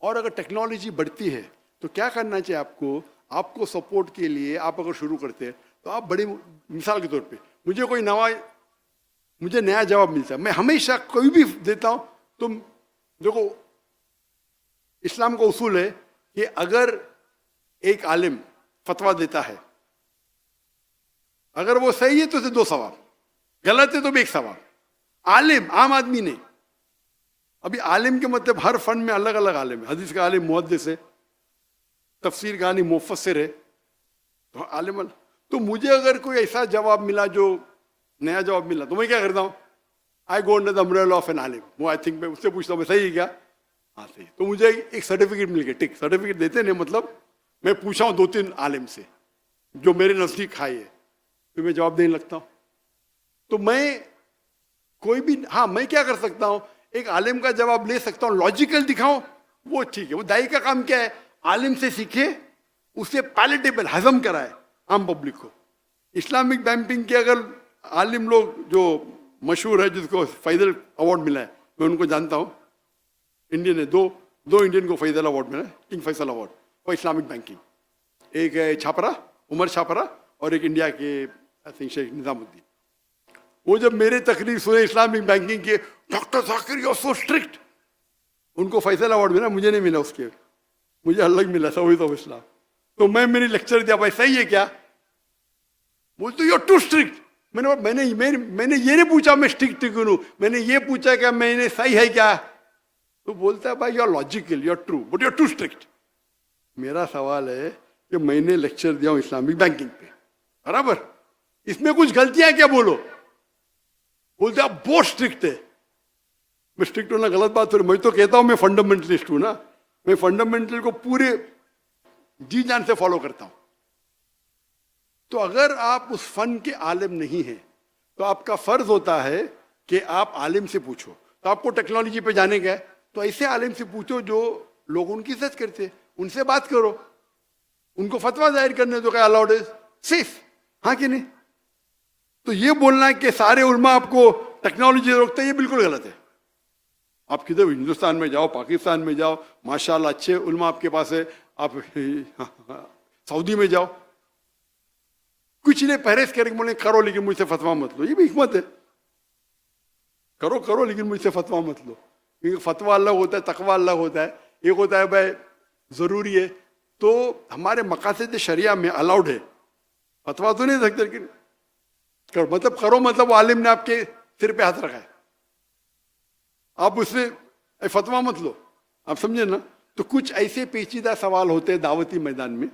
और अगर टेक्नोलॉजी बढ़ती है तो क्या करना चाहिए आपको सपोर्ट के लिए आप अगर शुरू करते हैं तो आप बड़ी मिसाल के तौर पे मुझे नया जवाब मिलता है। मैं हमेशा कोई भी देता हूं, तुम देखो इस्लाम का उसूल है कि अगर एक आलिम फतवा देता है, अगर वो सही है तो उसे 2 सवाब, गलत है तो भी 1 सवाब। आलिम, आम आदमी नहीं। अभी आलिम के मतलब हर फन में अलग अलग आलिम है। हदीस का आलिम मुहद्दिस है, तफसीर का आलिम मुफस्सिर है, तो आलिम अलग। तो मुझे अगर कोई ऐसा जवाब मिला जो नया जवाब मिला तो मैं क्या करता हूँ, I go under the umbrella of an आलिम। वो आई थिंक मैं उससे पूछता हूँ सही है क्या, हाँ सही। तो मुझे एक सर्टिफिकेट मिल गया, टिक सर्टिफिकेट देते नहीं, मतलब मैं पूछा हूँ 2-3 आलिम से जो मेरे नजदीक खाई है, तो मैं जवाब देने लगता हूँ। तो मैं कोई भी, हाँ मैं क्या कर सकता हूँ, एक आलिम का जवाब ले सकता हूँ, लॉजिकल दिखाऊं, वो ठीक है। वो दाई का काम क्या है, आलिम से सीखे, उसे पैलेटेबल हजम कराए आम पब्लिक को। इस्लामिक बैंकिंग के अगर आलिम लोग जो मशहूर है, जिसको फैजल अवार्ड मिला है, मैं उनको जानता हूँ, इंडियन है, दो इंडियन को फैजल अवार्ड मिला है, King Faisal award for Islamic banking. एक है छापरा, उमर छापरा, और एक इंडिया के आई थिंक शेख निजामुद्दीन। वो जब मेरे तकरीर सुने इस्लामिक बैंकिंग के, doctor Zakir you are so strict, उनको फैसल अवार्ड मिला, मुझे नहीं मिला, उसके मुझे अलग मिला, सऊदी ऑफ इस्लाम। तो मैं मेरी लेक्चर दिया, भाई सही है क्या, बोलते यू आर टू स्ट्रिक्ट। मैंने ये नहीं पूछा मैं स्ट्रिक्ट क्यों हूं, मैंने ये पूछा क्या मैंने सही है क्या। तो बोलता है भाई you are logical, you are true, but you are too strict. मेरा सवाल है कि मैंने लेक्चर दिया हूं इस्लामिक बैंकिंग पे, बराबर, इसमें कुछ गलतियां क्या, बोलो। बोलते आप बहुत स्ट्रिक्ट है। मैं स्ट्रिक्ट होना गलत बात है, मैं तो कहता हूं मैं फंडामेंटलिस्ट हूं ना, मैं फंडामेंटल को पूरे जी जान से फॉलो करता हूं। तो अगर आप उस फन के आलिम नहीं हैं तो आपका फर्ज होता है कि आप आलिम से पूछो। तो आपको टेक्नोलॉजी पे जाने का है तो ऐसे आलिम से पूछो जो लोग उनकी इज्जत करते हैं, उनसे बात करो, उनको फतवा जाहिर करने दो, क्या अलाउड इज सेफ, हाँ कि नहीं। तो ये बोलना कि सारे उलमा आपको टेक्नोलॉजी रोकते हैं, ये बिल्कुल गलत है। आप किधर हिंदुस्तान में जाओ, पाकिस्तान में जाओ, माशाल्लाह अच्छे उलमा आपके पास है, आप सऊदी में जाओ, कुछ नहीं परहेज करके बोले करो लेकिन मुझसे फतवा मत लो, ये भी हिकमत है। करो लेकिन मुझसे फतवा मत लो, क्योंकि फतवा अलग होता है, तकवा अलग होता है। एक होता है भाई जरूरी है, तो हमारे मकासद शरिया में अलाउड है, फतवा तो नहीं सकते, लेकिन करो मतलब करो, मतलब आलिम ने आपके सिर पे हाथ रखा है, आप उससे फतवा मत लो, आप समझे ना। तो कुछ ऐसे पेचीदा सवाल होते हैं दावती मैदान में,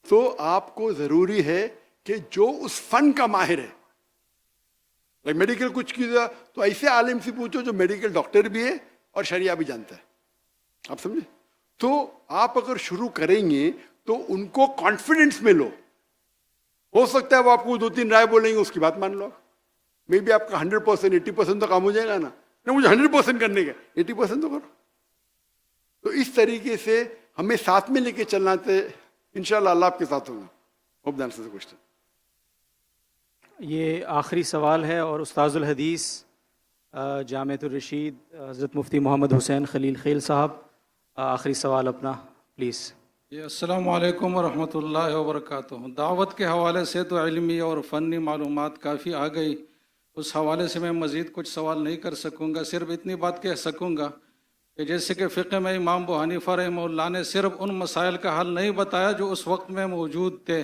तो आपको जरूरी है कि जो उस फन का माहिर है, लाइक मेडिकल कुछ किया तो ऐसे आलिम से पूछो जो मेडिकल डॉक्टर भी है और शरिया भी जानता है, आप समझे। तो आप अगर शुरू करेंगे तो उनको कॉन्फिडेंस में लो। हो सकता है वो आपको 2-3 राय बोलेंगे, उसकी बात मान लो, मे बी आपका 100% 80% तो काम हो जाएगा ना। नहीं मुझे 100% करने का, 80% तो करो। तो इस तरीके से हमें साथ में लेके चलना चाहिए, इंशाल्लाह अल्लाह आपके साथ होगा। Hope that answers the question. ये आखिरी सवाल है और उस्ताजुल हदीस जामिअतुर रशीद हज़रत मुफ्ती मोहम्मद हुसैन खलील खेल साहब, आखिरी सवाल अपना प्लीज़। अस्सलामु अलैकुम वरहमतुल्लाहि वबरकातुहू। दावत के हवाले से तो इल्मी और फ़नी मालूमात काफ़ी आ गई, उस हवाले से मैं मज़ीद कुछ सवाल नहीं कर सकूँगा। सिर्फ इतनी बात कह सकूँगा कि जैसे कि फ़िक़्ह में इमाम अबू हनीफ़ा रहमहुल्लाह ने सिर्फ उन मसाइल का हल नहीं बताया जो उस वक्त में मौजूद थे,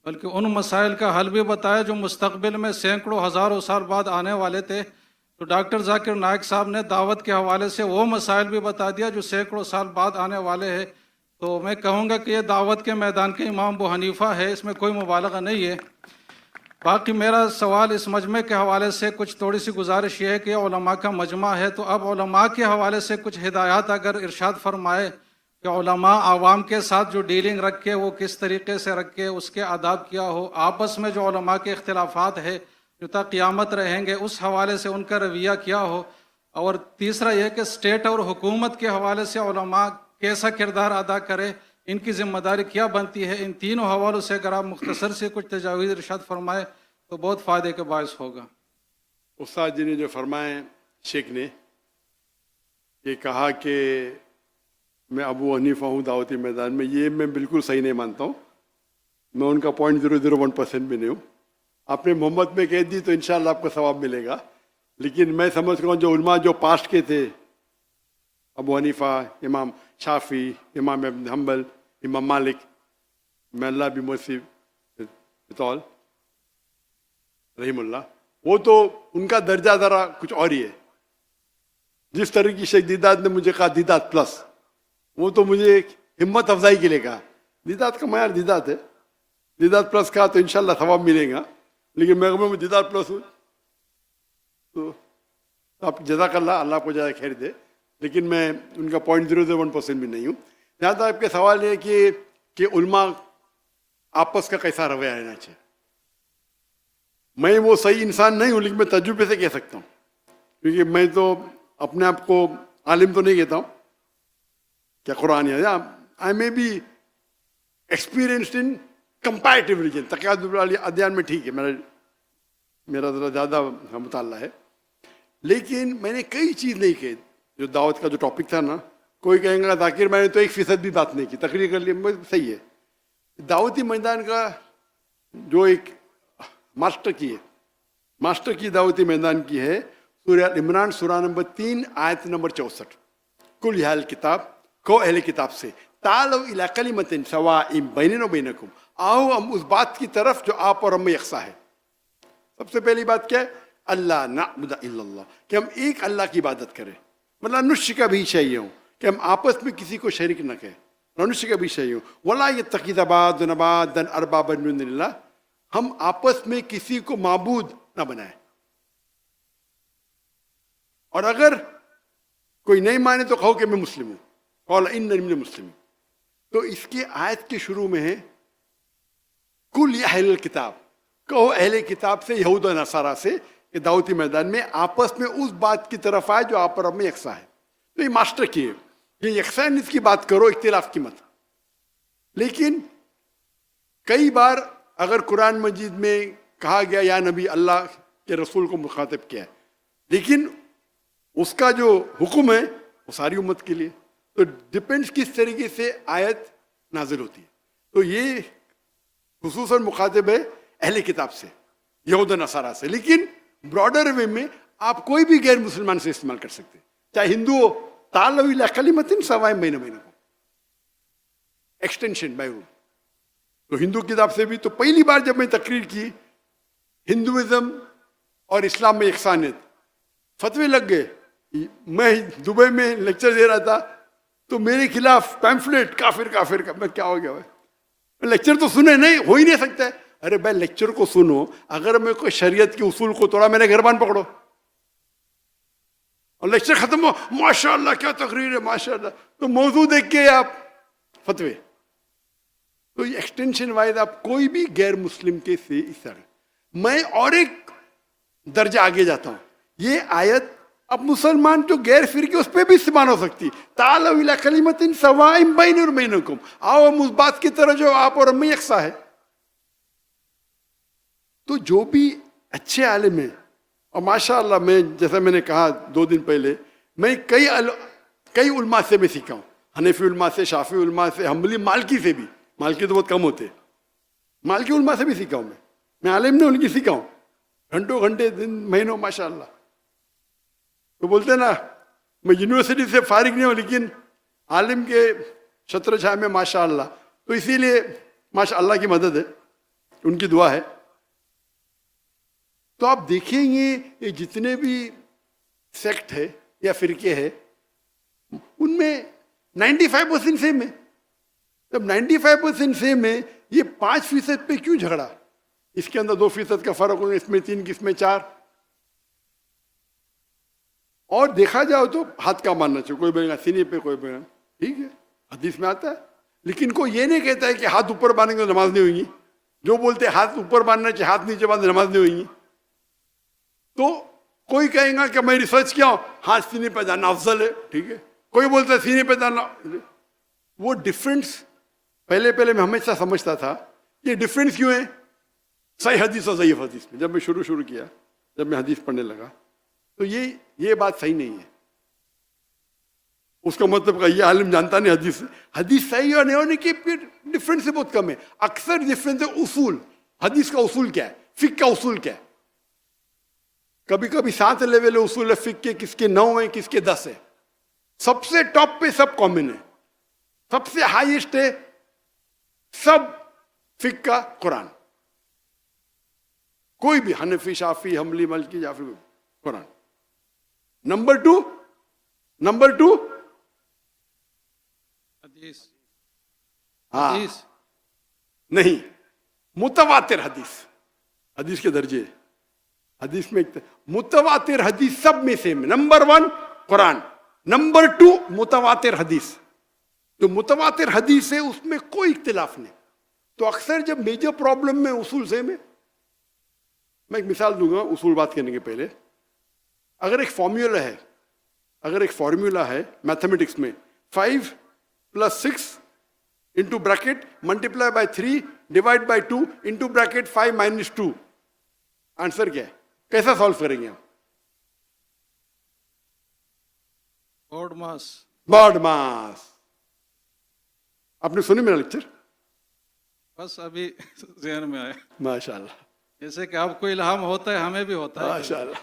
बल्कि उन मसाइल का हल भी बताया जो मुस्तक़बिल में सैकड़ों हज़ारों साल बाद आने वाले थे। तो डॉक्टर जाकिर नाइक साहब ने दावत के हवाले से वो मसाइल भी बता दिया जो सैकड़ों साल बाद आने वाले हैं। तो मैं कहूँगा कि ये दावत के मैदान के इमाम अबू हनीफ़ा है, इसमें कोई मुबालगा नहीं है। बाकी मेरा सवाल इस मजमे के हवाले से कुछ थोड़ी सी गुजारिश ये है कि उलमा का मजमा है, तो अब उलमा के हवाले से कुछ हिदायत अगर इरशाद फरमाए कि उलमा आवाम के साथ जो डीलिंग रखे वो किस तरीके से रखे, उसके आदाब क्या हो, आपस में जो उलमा के इख्तिलाफात है जो तक क़यामत रहेंगे उस हवाले से उनका रवैया क्या हो। और तीसरा यह कि स्टेट और हुकूमत के हवाले से उलमा कैसा किरदार अदा करे, इनकी जिम्मेदारी क्या बनती है। इन तीनों हवालों से अगर आप मुख्तसर से कुछ तजावीज़ इरशाद फरमाए तो बहुत फ़ायदे के बायस होगा। उस्ताद जी ने जो फरमाए, शेख ने ये कहा कि मैं अबू हनीफा हूँ दावती मैदान में, ये मैं बिल्कुल सही नहीं मानता हूँ। मैं उनका 0.001% भी नहीं हूँ। आपने मोहम्मद में कह दी तो इंशाल्लाह आपको सवाब मिलेगा, लेकिन मैं समझ रहा हूँ जो उलमा जो पास्ट के थे अबू हनीफा, इमाम शाफी, इमाम इब्न हम्बल, इमाम मालिक, मैं अल्लाह भी मुसीब बितौल रहीमुल्लाह, वो तो उनका दर्जा ज़रा कुछ और ही है। जिस तरह की शेख दीदात ने मुझे कहा दीदात प्लस, वो तो मुझे हिम्मत अफजाई के लिए कहा। दीदात का मयार दीदात है, दीदात प्लस कहा तो इंशाल्लाह सवाब मिलेगा, लेकिन मैं दीदात प्लस हूँ तो आप जज़ाकल्लाह, अल्लाह को ज़्यादा खैर दे, लेकिन मैं उनका 0.001% भी नहीं हूँ। जहाँ तक आपके सवाल है कि उल्मा आपस का कैसा रवैया रहना चाहिए, मैं वो सही इंसान नहीं हूँ, लेकिन मैं तजुर्बे से कह सकता हूँ, क्योंकि मैं तो अपने आप को आलिम तो नहीं कहता हूँ, क्या कुरान या I may be experienced in comparative religion, तक़यादुल वाली अध्ययन में ठीक है, मेरा ज़रा ज़्यादा मुताल्ला है, लेकिन मैंने कई चीज़ नहीं कही। जो दावत का जो टॉपिक था ना, कोई कहेगा जाकिर मैंने तो 1% भी बात नहीं की, तकरीर कर ली, सही है। दावती मैदान का जो एक मास्टर की दावती मैदान की है सूरह इमरान सूरा नंबर 3 आयत नंबर 64, कुल याल किताब को अहले किताब से तालो इला कलिमतिन सवाइम बैनना व बैनकुम, आओ हम उस बात की तरफ जो आप और हम में यकसा है। सबसे पहली बात क्या है? अल्लाह नअबुद इल्लल्लाह, कि हम एक अल्लाह की इबादत करें, मतलब नुश्क भी चाहिए हो कि हम आपस में किसी को शरीक न करें, नुश्क भी चाहिए हो। वला यत्तखिज़ बादुना बादन अरबाबन मिन दुनिल्लाह, हम आपस में किसी को माबूद न बनाए, और अगर कोई नहीं माने तो कहो कि मैं मुस्लिम हूं, कौल इन्नी मिनल मुस्लिमीन। तो इसके आयत के शुरू में है कुल या अहले किताब, कहो अहले किताब से, यहूद और नसारा से, कि दावती मैदान में आपस में उस बात की तरफ आए जो आप और में यकसा है। तो ये मास्टर की है, ये यकसानियत की बात करो, इख्तिलाफ की मत। लेकिन कई बार अगर कुरान मजीद में कहा गया या नबी, अल्लाह के रसूल को मुखातिब किया है, लेकिन उसका जो हुक्म है वो सारी उम्मत के लिए, तो डिपेंड्स किस तरीके से आयत नाजिल होती है। तो ये खुसूसन मुखातिब है अहले किताब से, यहूद नसारा से, लेकिन ब्रॉडर वे में आप कोई भी गैर मुसलमान से इस्तेमाल कर सकते हैं, चाहे हिंदू हो, तालो इला कलिमतिन सवाइम बैनकुम, एक्सटेंशन बाय रूल। तो हिंदू किताब से भी, तो पहली बार जब मैं तकरीर की हिंदुइज्म और इस्लाम में यकसानियत, फतवे लग गए। मैं दुबई में लेक्चर दे रहा था तो मेरे खिलाफ पैम्फलेट काफिर काफिर का, मैं क्या हो गया भाई, लेक्चर तो सुने नहीं, हो ही नहीं सकता है। अरे भाई लेक्चर को सुनो, अगर मैं कोई शरीयत के उसूल को तोड़ा, मैंने घरबान पकड़ो, और लेक्चर खत्म हो, माशाअल्लाह क्या तकरीर है माशाअल्लाह, तो मौजू देख के आप फतवे। तो ये एक्सटेंशन वाइज आप कोई भी गैर मुस्लिम के से इस तरह। मैं और एक दर्जा आगे जाता हूं, ये आयत अब मुसलमान जो गैर फिरके उस पर भी इस्तेमाल हो सकती है। तालो इला कलिमतिन सवाइम बैनना व बैनकुम, आओ हम उस बात की तरह जो आप और हम में यकसा है। तो जो भी अच्छे आलिम हैं, और माशाअल्लाह मैं जैसा मैंने कहा 2 दिन पहले, मैं कई उलमा से मैं सीखा हूँ, हनफी उलमा से, शाफी उलमा से, हम्बली, मालकी से भी, मालकी तो बहुत कम होते, मालकी उलमा से भी सीखा हूँ मैं आलिम ने उनकी सीखा हूँ, घंटों घंटे दिन महीनों माशाअल्लाह। तो बोलते ना मैं यूनिवर्सिटी से फारिग नहीं हूँ, लेकिन आलिम के छत्र छाया में माशाअल्लाह, तो इसीलिए माशाअल्लाह की मदद है, उनकी दुआ है। तो आप देखेंगे ये जितने भी सेक्ट है या फिरके है, उनमें 95% सेम है। जब 95% सेम है, ये 5% पे क्यों झगड़ा? इसके अंदर 2% का फर्क हो, इसमें 3, इसमें 4। और देखा जाओ तो हाथ का मानना चाहिए, कोई बोलेगा सीने पे, कोई बोलेगा ठीक है, हदीस में आता है, लेकिन कोई ये नहीं कहता है कि हाथ ऊपर बांधेंगे तो नमाज नहीं होगी। जो बोलते हैं हाथ ऊपर बांधना चाहिए, हाथ नीचे बांधे नमाज नहीं होगी। तो कोई कहेगा कि मैं रिसर्च किया हूं, हाथ सीने पे डालना अफजल है, ठीक है। कोई बोलता है सीने पे डालना, वो डिफरेंस पहले मैं हमेशा समझता था ये डिफरेंस क्यों है सही हदीस और ज़ईफ़ हदीस में। जब मैं शुरू किया, जब मैं हदीस पढ़ने लगा, तो ये बात सही नहीं है। उसका मतलब ये आलिम जानता नहीं हदीस सही और नहीं होने की डिफरेंस से बहुत कम है। अक्सर डिफरेंस है उसूल, हदीस का उसूल क्या है, फिक का उसूल क्या है। कभी कभी 7 लेवल उसूल है फिक के, किसके 9 है, किसके 10 है। सबसे टॉप पे सब कॉमन है, सबसे हाईएस्ट है सब फिक का कुरान, कोई भी हनफी, शाफी, हम्बली, मलकी या फिर कुरान। नंबर टू हदीस। हाँ हदीस। नहीं, मुतवातिर हदीस, हदीस के दर्जे, हदीस में मुतवातिर हदीस सब में सेम है। नंबर 1 कुरान, नंबर 2 मुतवातिर हदीस। जो मुतवातिर हदीस है उसमें कोई इख्तिलाफ नहीं। तो अक्सर जब मेजर प्रॉब्लम में उसूल सेम है, मैं एक मिसाल दूंगा उसूल बात करने के पहले। अगर एक फॉर्मूला है मैथमेटिक्स में 5 + 6 into bracket multiply by 3 divide by 2 into bracket 5 - 2, answer क्या है? कैसा सॉल्व करेंगे हम? बॉड मास। आपने सुनी मेरा लेक्चर? बस अभी ज़हन में आया। माशाल्लाह, जैसे कि आपको इल्हाम होता है, हमें भी होता है। माशाल्लाह,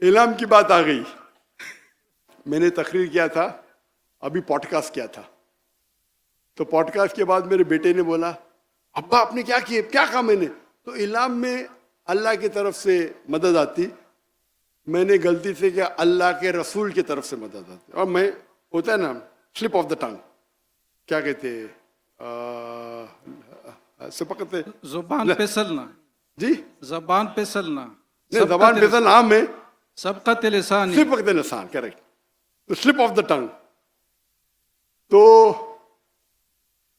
इल्हाम की बात आ गई। मैंने तकरीर किया था, अभी पॉडकास्ट किया था, तो पॉडकास्ट के बाद मेरे बेटे ने बोला, अब्बा आपने क्या किया? क्या कहा मैंने? तो इल्हाम में अल्लाह की तरफ से मदद आती, मैंने गलती से क्या, अल्लाह के रसूल की तरफ से मदद आती। और मैं, होता है ना स्लिप ऑफ द टंग, क्या कहते हैं, पकड़ते जुबान फिसलना। जी, जबान फिसलना। नहीं, जबान फिसल नाम है, सबकत लिसानी। स्लिप ऑफ द लिसान, करेक्ट। तो स्लिप ऑफ द टंग। तो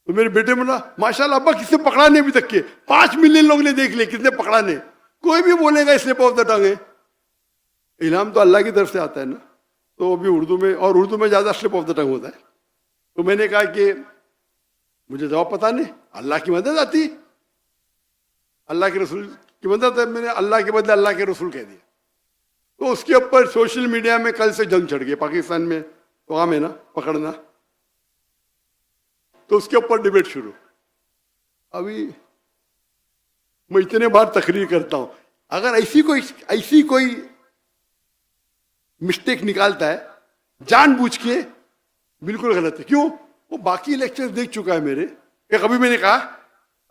मेरे बेटे बोला, माशाल्लाह अब्बा किसने पकड़ा नहीं अभी तक के? 5 मिलियन लोग ने देख लिया, किसने पकड़ा नहीं? कोई भी बोलेगा स्लिप ऑफ द टंग है। इल्हाम तो अल्लाह की तरफ से आता है ना, तो अभी उर्दू में, और उर्दू में ज्यादा स्लिप ऑफ द टंग होता है। तो मैंने कहा कि मुझे जवाब पता नहीं, अल्लाह की मदद आती, अल्लाह के रसूल की मदद है। मैंने अल्लाह के बदले अल्लाह के रसूल कह दिया। तो उसके ऊपर सोशल मीडिया में कल से जंग चढ़ गई। पाकिस्तान में तो आम है ना पकड़ना, तो उसके ऊपर डिबेट शुरू। अभी मैं इतने बार तकरीर करता हूं, अगर ऐसी कोई मिस्टेक निकालता है जानबूझ के, बिल्कुल गलत है। क्यों? वो बाकी लेक्चर देख चुका है मेरे, कि कभी मैंने कहा,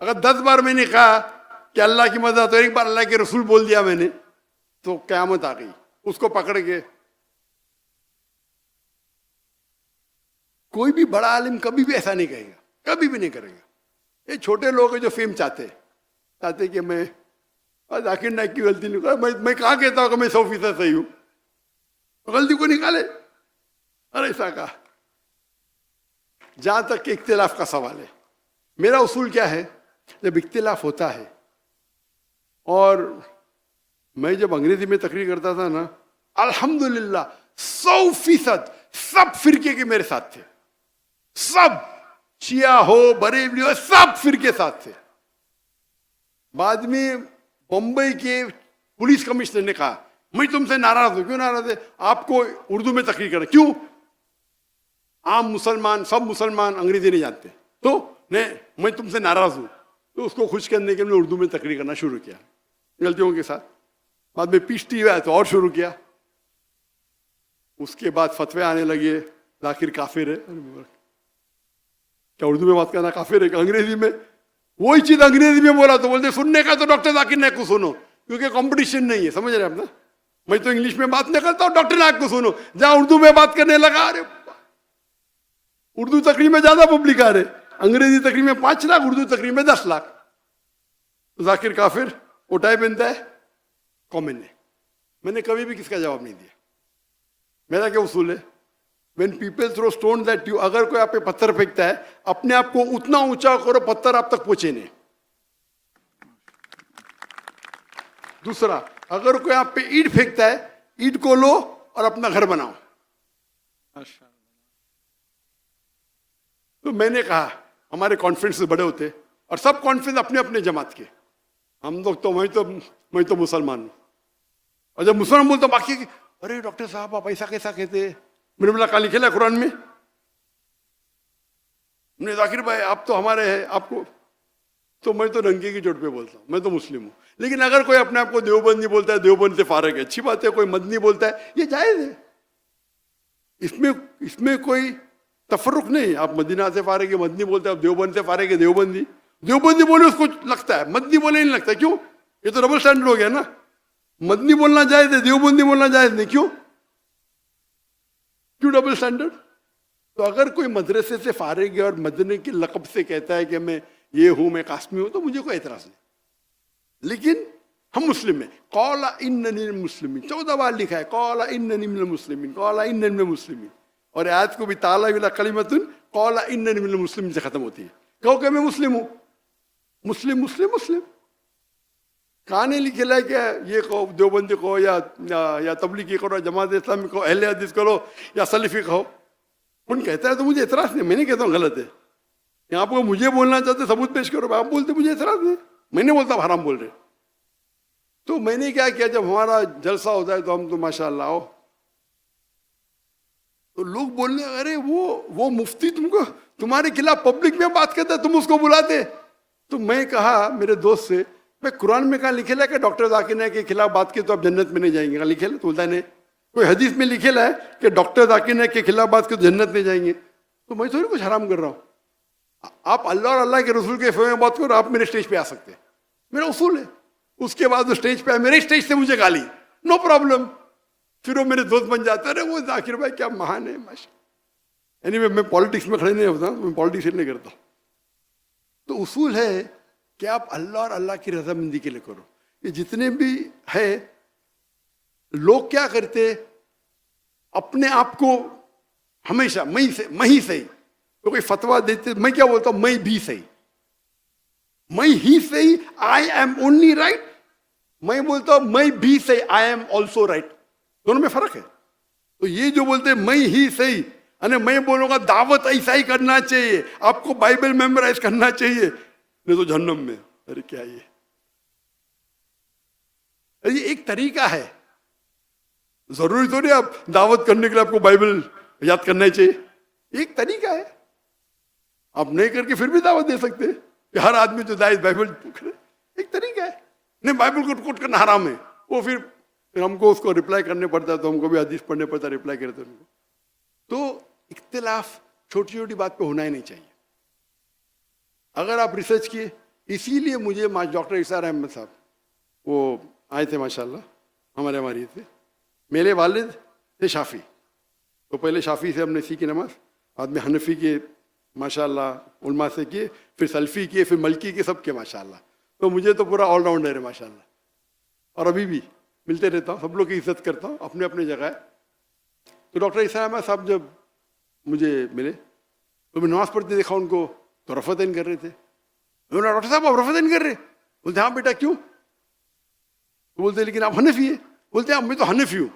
अगर 10 बार मैंने कहा कि अल्लाह की मदद, तो एक बार अल्लाह के रसूल बोल दिया मैंने, तो क़यामत आ गई। उसको पकड़ के कोई भी बड़ा आलिम कभी भी ऐसा नहीं कहेगा, कभी भी नहीं करेगा। ये छोटे लोग हैं जो फेम चाहते कि मैं जाकिर नाइक की गलती नहीं, मैं कहाँ कहता हूँ कि मैं 100% सही हूँ, गलती को निकाले। अरे ऐसा कहा। जहां तक इख्तिलाफ का सवाल है, मेरा उसूल क्या है, जब इख्तिलाफ होता है, और मैं जब अंग्रेजी में तकरीर करता था ना, अल्हम्दुलिल्लाह 100% सब फिरके के मेरे साथ थे, सब शिया हो बरेलवी हो, सब फिरके साथ थे। बाद में बंबई के पुलिस कमिश्नर ने कहा, मैं तुमसे नाराज हूं। क्यों नाराज है? आपको उर्दू में तकरीर करना। क्यों? आम मुसलमान, सब मुसलमान अंग्रेजी नहीं जानते, तो मैं तुमसे नाराज हूं। तो उसको खुश करने के लिए उर्दू में तकरीर करना शुरू किया, गलतियों के साथ। बाद में पीछती हुआ तो और शुरू किया। उसके बाद फतवे आने लगे, जाकिर काफिर है। क्या उर्दू में बात करना काफिर है? अंग्रेजी में वही चीज अंग्रेजी में बोला तो बोलते सुनने का तो डॉक्टर जाकिर नाइक को सुनो, क्योंकि कंपटीशन नहीं है। समझ रहे हैं आप ना? मैं तो इंग्लिश में बात नहीं करता हूं, डॉक्टर नाइक को सुनो। जहां उर्दू में बात करने लगा, अरे उर्दू तकरीर में ज्यादा पब्लिक आ रहे, अंग्रेजी तकरीर में 5 लाख, उर्दू तकरीर में 10 लाख। तो जाकिर काफिर उठाए पहनता है, कॉमन है। मैंने कभी भी किसका जवाब नहीं दिया। मेरा क्या उसूल है, when people throw stone that you, अगर कोई आप पे पत्थर फेंकता है, अपने आप को उतना ऊंचा करो पत्थर आप तक पहुंचे नहीं। दूसरा, अगर कोई आप पे ईंट फेंकता है, ईंट को लो और अपना घर बनाओ। तो मैंने कहा, हमारे कॉन्फ्रेंस बड़े होते और सब कॉन्फ्रेंस अपने अपने जमात के, हम लोग तो मैं तो मुसलमान हूं। और जब मुसलमान बोलते बाकी, अरे डॉक्टर साहब आप ऐसा कैसा कहते? मैंने बोला कल लिखेला कुरान में। मैंने जाकिर भाई आप तो हमारे हैं, आपको तो मैं तो डंके की चोट पे बोलता हूँ, मैं तो मुस्लिम हूँ। लेकिन अगर कोई अपने आप को देवबंदी बोलता है, देवबंद से फारग है, अच्छी बात है। कोई मदनी बोलता है, ये जायज है। इसमें इसमें कोई तफरुक नहीं। आप मदीना से फारेगे मदनी बोलते हैं, आप देवबंद से फारेगे देवबंदी। देवबंदी बोले उसको लगता है, मदनी बोले नहीं लगता। क्यों? ये तो डबल स्टैंडर्ड हो गया ना। मदनी बोलना जायज है, देवबंदी बोलना जायज नहीं। क्यों क्यों डबल स्टैंडर्ड? तो अगर कोई मदरसे से फारेग है और मदनी के लकब से कहता है कि मैं ये हूं, मैं कासमी हूं, तो मुझे कोई एतराज नहीं। लेकिन हम मुस्लिम हैं। कौला इन्ननी मुस्लिमीन 14 बार लिखा है, कौला इन्ननी मिनल मुस्लिमीन, कौला इन्ननी मिनल मुस्लिमीन। और आयत को भी ताला विला कलिमतुन कौला इन्ननी मिनल मुस्लिमीन से खत्म होती है। कहो कि मैं मुस्लिम हूं, मुस्लिम मुस्लिम मुस्लिम। कहाँ नहीं लिखेला है क्या? ये कहो, देवबंदी कहो या तबलीगी करो, जमात इस्लामी कहो, अहले हदीस करो या सलफी कहो। कौन कहता है तो मुझे एतराज नहीं। मैं नहीं कहता हूँ गलत है। यहाँ पर मुझे बोलना चाहते सबूत पेश करो, आप बोलते मुझे एतराज नहीं। मैं नहीं बोलता हराम बोल रहे। तो मैंने क्या किया, जब हमारा जलसा होता है तो हम तो माशाअल्लाह आओ, तो लोग बोलने अरे वो मुफ्ती तुमको तुम्हारे खिलाफ पब्लिक में बात करता है, तुम उसको बुलाते। तो मैं कहा मेरे दोस्त से, मैं कुरान में कहा लिखेला कि डॉक्टर जाकिर नायक के खिलाफ बात की तो आप जन्नत में नहीं जाएंगे? कहा लिखेला? तो बोलता नहीं। कोई हदीस में लिखेला है कि डॉक्टर जाकिर नायक के खिलाफ बात की तो जन्नत नहीं जाएंगे? तो मैं थोड़ी कुछ हराम कर रहा हूँ। आप अल्लाह और अल्लाह के रसूल के फेवर में बात करो, आप मेरे स्टेज पे आ सकते हैं, मेरा उसूल है। उसके बाद वो स्टेज पे आए, मेरे स्टेज से मुझे गाली, नो प्रॉब्लम। फिर वो मेरे दोस्त बन जाते, अरे वो जाकिर भाई क्या महान है, माशा। एनीवे मैं पॉलिटिक्स में खड़े नहीं होता, मैं पॉलिटिक्स नहीं करता। तो उसूल है कि आप अल्लाह और अल्लाह की रजामंदी के लिए करो। ये जितने भी है लोग क्या करते, अपने आप को हमेशा मैं ही सही। तो कोई फतवा देते, मैं क्या बोलता हूं, मैं भी सही, मैं ही सही, आई एम ओनली राइट। मैं बोलता हूं मैं भी सही, आई एम ऑल्सो राइट। दोनों में फर्क है। तो ये जो बोलते हैं मैं ही सही, अरे मैं बोलूंगा दावत ऐसा ही करना चाहिए, आपको बाइबल मेमोराइज करना चाहिए, नहीं तो जहन्नम में। अरे क्या ये एक तरीका है। जरूरी तो नहीं आप दावत करने के लिए आपको बाइबल याद करना चाहिए, एक तरीका है। आप नहीं करके फिर भी दावत दे सकते हैं कि हर आदमी जो दाई बाइबल करे, एक तरीका है। नहीं बाइबल को कोट करना हराम है, वो फिर हमको उसको रिप्लाई करने पड़ता है, तो हमको भी हदीस पढ़ने पड़ता है रिप्लाई करते उनको। तो इख्तिलाफ छोटी छोटी बात पे होना ही नहीं चाहिए। अगर आप रिसर्च किए, इसीलिए मुझे डॉक्टर इसार अहमद साहब वो आए थे माशाल्लाह, हमारे हमारी थे। मेरे वालिद थे शाफी, तो पहले शाफी से हमने सीखी नमाज, बाद में हनफी के माशाल्लाह उलमा से किए, फिर सल्फी किए, फिर मलकी के, सब के माशाल्लाह। तो मुझे तो पूरा ऑलराउंडर है माशाल्लाह। और अभी भी मिलते रहता हूँ, सब लोग की इज्जत करता हूँ, अपने अपने जगह है। तो डॉक्टर इसार अहमद साहब जब मुझे मिले तो मैं नमाज पढ़ते देखा उनको, तो रफ़तैन कर रहे थे। बोला डॉक्टर साहब आप रफ़तैन कर रहे? बोलते हाँ बेटा क्यों? तो बोलते लेकिन आप हनफी है? बोलते हाँ मैं तो हनफी हूँ,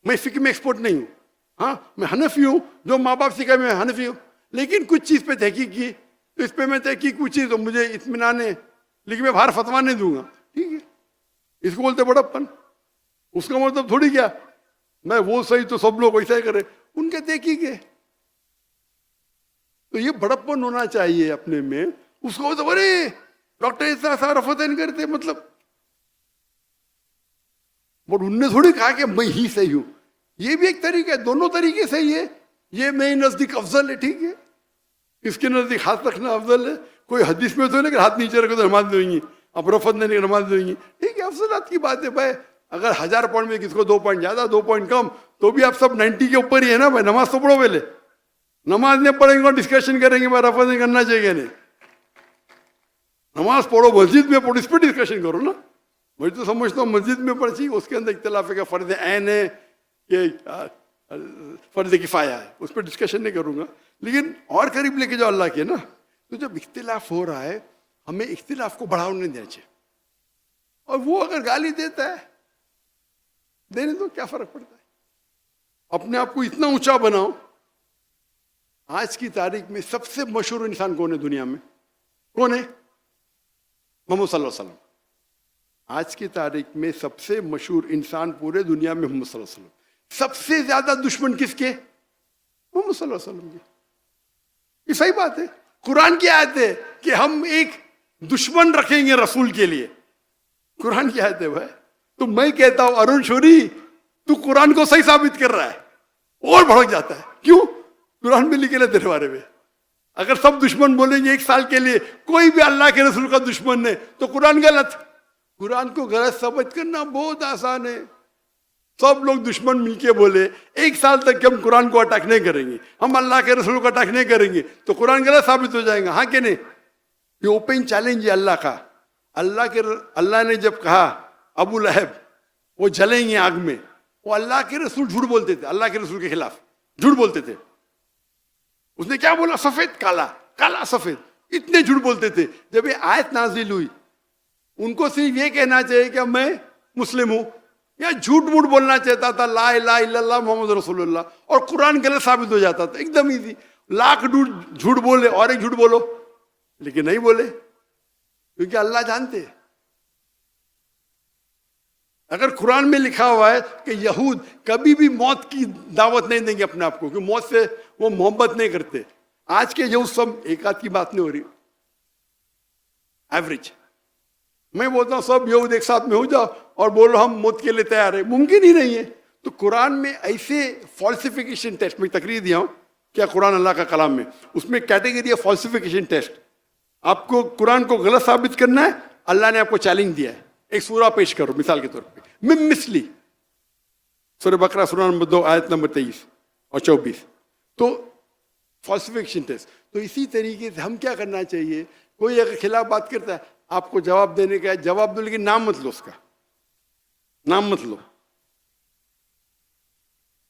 मैं फिक्र में एक्सपर्ट नहीं हूँ। हाँ मैं हनफी हूँ, जो माँ बाप सिखाए मैं हनफी हूँ, लेकिन कुछ चीज़ पे तहकीक की, तो इस पर मैं तहकीक पूछी तो मुझे इत्मीनान है, लेकिन मैं बाहर फतवा नहीं दूंगा। ठीक है, इसको बोलते बड़प्पन। उसका मतलब थोड़ी क्या मैं वो सही तो सब लोग वैसा ही करे, उनके तहकीक है। तो ये बड़प्पन होना चाहिए अपने में। उसको तो अरे डॉक्टर ऐसा सारा रफ़तैन करते मतलब, बट उनने थोड़ी कहा कि मैं ही सही हूं। ये भी एक तरीका है, दोनों तरीके सही है। ये मेरे नजदीक अफजल है, ठीक है, इसके नजदीक हाथ रखना अफजल है। कोई हदीस में तो नहीं कि हाथ नीचे रखो तो नमाज देंगी, आप रफत नहीं की नमाज देंगी, ठीक है, अफजलात की बात है भाई। अगर 1000 पॉइंट में किसको 2 पॉइंट ज्यादा 2 पॉइंट कम, तो भी आप सब 90 के ऊपर ही है ना भाई। नमाज तो पढ़ो पहले, नमाज नहीं पढ़ेंगे और डिस्कशन करेंगे भाई रफत नहीं करना चाहिए नहीं। नमाज पढ़ो, मस्जिद में पढ़ो, इस पर डिस्कशन करो ना। मैं तो समझता हूँ मस्जिद में पढ़ चाहिए, उसके अंदर इख्तिलाफ है कि फर्ज ऐन है कि फर्ज किफाया है, उस पर डिस्कशन नहीं करूँगा। लेकिन और करीब लेके जाओ अल्लाह के ना। तो जब इख्तिलाफ हो रहा है, हमें इख्तिलाफ को बढ़ावा नहीं देना चाहिए। और वो अगर गाली देता है, देने दो, क्या फर्क पड़ता है। अपने आप को इतना ऊंचा बनाओ। आज की तारीख में सबसे मशहूर इंसान कौन है दुनिया में? कौन है? मोहम्मद सल्लल्लाहु अलैहि वसल्लम। आज की तारीख में सबसे मशहूर इंसान पूरे दुनिया में मोहम्मद सल्लल्लाहु अलैहि वसल्लम। सबसे ज्यादा दुश्मन किसके? मोहम्मद सल्लल्लाहु अलैहि वसल्लम के। ये सही बात है। कुरान की आयत है कि हम एक दुश्मन रखेंगे रसूल के लिए। कुरान की आयत है भाई। तो मैं कहता हूं अरुण शोरी, तू कुरान को सही साबित कर रहा है, और भड़क जाता है। क्यों? कुरान में लिखे ना तेरे बारे में। अगर सब दुश्मन बोलेंगे 1 साल के लिए कोई भी अल्लाह के रसूल का दुश्मन नहीं, तो कुरान गलत। कुरान को गलत समझ करना बहुत आसान है। सब लोग दुश्मन मिलके बोले 1 साल तक हम कुरान को अटैक नहीं करेंगे, हम अल्लाह के रसूल को अटैक नहीं करेंगे, तो कुरान गलत साबित हो जाएगा। हाँ कि नहीं? ये ओपन चैलेंज है अल्लाह का। अल्लाह ने जब कहा अबू लहब वो जलेंगे आग में, वो अल्लाह के रसूल झूठ बोलते थे, अल्लाह के रसूल के खिलाफ झूठ बोलते थे। उसने क्या बोला? सफेद काला, काला सफेद, इतने झूठ बोलते थे। जब ये आयत नाजिल हुई, उनको सिर्फ ये कहना चाहिए कि मैं मुस्लिम हूं, या झूठ मूठ बोलना चाहता था ला इलाहा इल्लल्लाह मोहम्मद रसूलुल्लाह, और कुरान गलत साबित हो जाता था। एकदम इजी, लाख झूठ बोले और एक झूठ बोलो, लेकिन नहीं बोले, क्योंकि अल्लाह जानते हैं। अगर कुरान में लिखा हुआ है कि यहूद कभी भी मौत की दावत नहीं देंगे अपने आप को, क्योंकि मौत से वो मोहब्बत नहीं करते। आज के यहूद सब, एक आध की बात नहीं हो रही, एवरेज, मैं बोलता हूं सब यहूद एक साथ में हो जाओ और बोलो हम मौत के लिए तैयार है, मुमकिन ही नहीं है। तो कुरान में ऐसे फॉल्सिफिकेशन टेस्ट, में तकरीर दिया हूं क्या कुरान अल्लाह का कलाम में, उसमें कैटेगरी है फॉल्सिफिकेशन टेस्ट। आपको कुरान को गलत साबित करना है, अल्लाह ने आपको चैलेंज दिया है, एक सूरा पेश करो मिसाल के तौर पे, मिसली सूरह बकरा सूरा नंबर 2 आयत नंबर 23 और 24। तो फॉल्सिफिकेशन टेस्ट। तो इसी तरीके से हम क्या करना चाहिए, कोई अगर खिलाफ बात करता है, आपको जवाब देने का है, जवाब दो, लेकिन नाम मत लो, उसका नाम मत लो,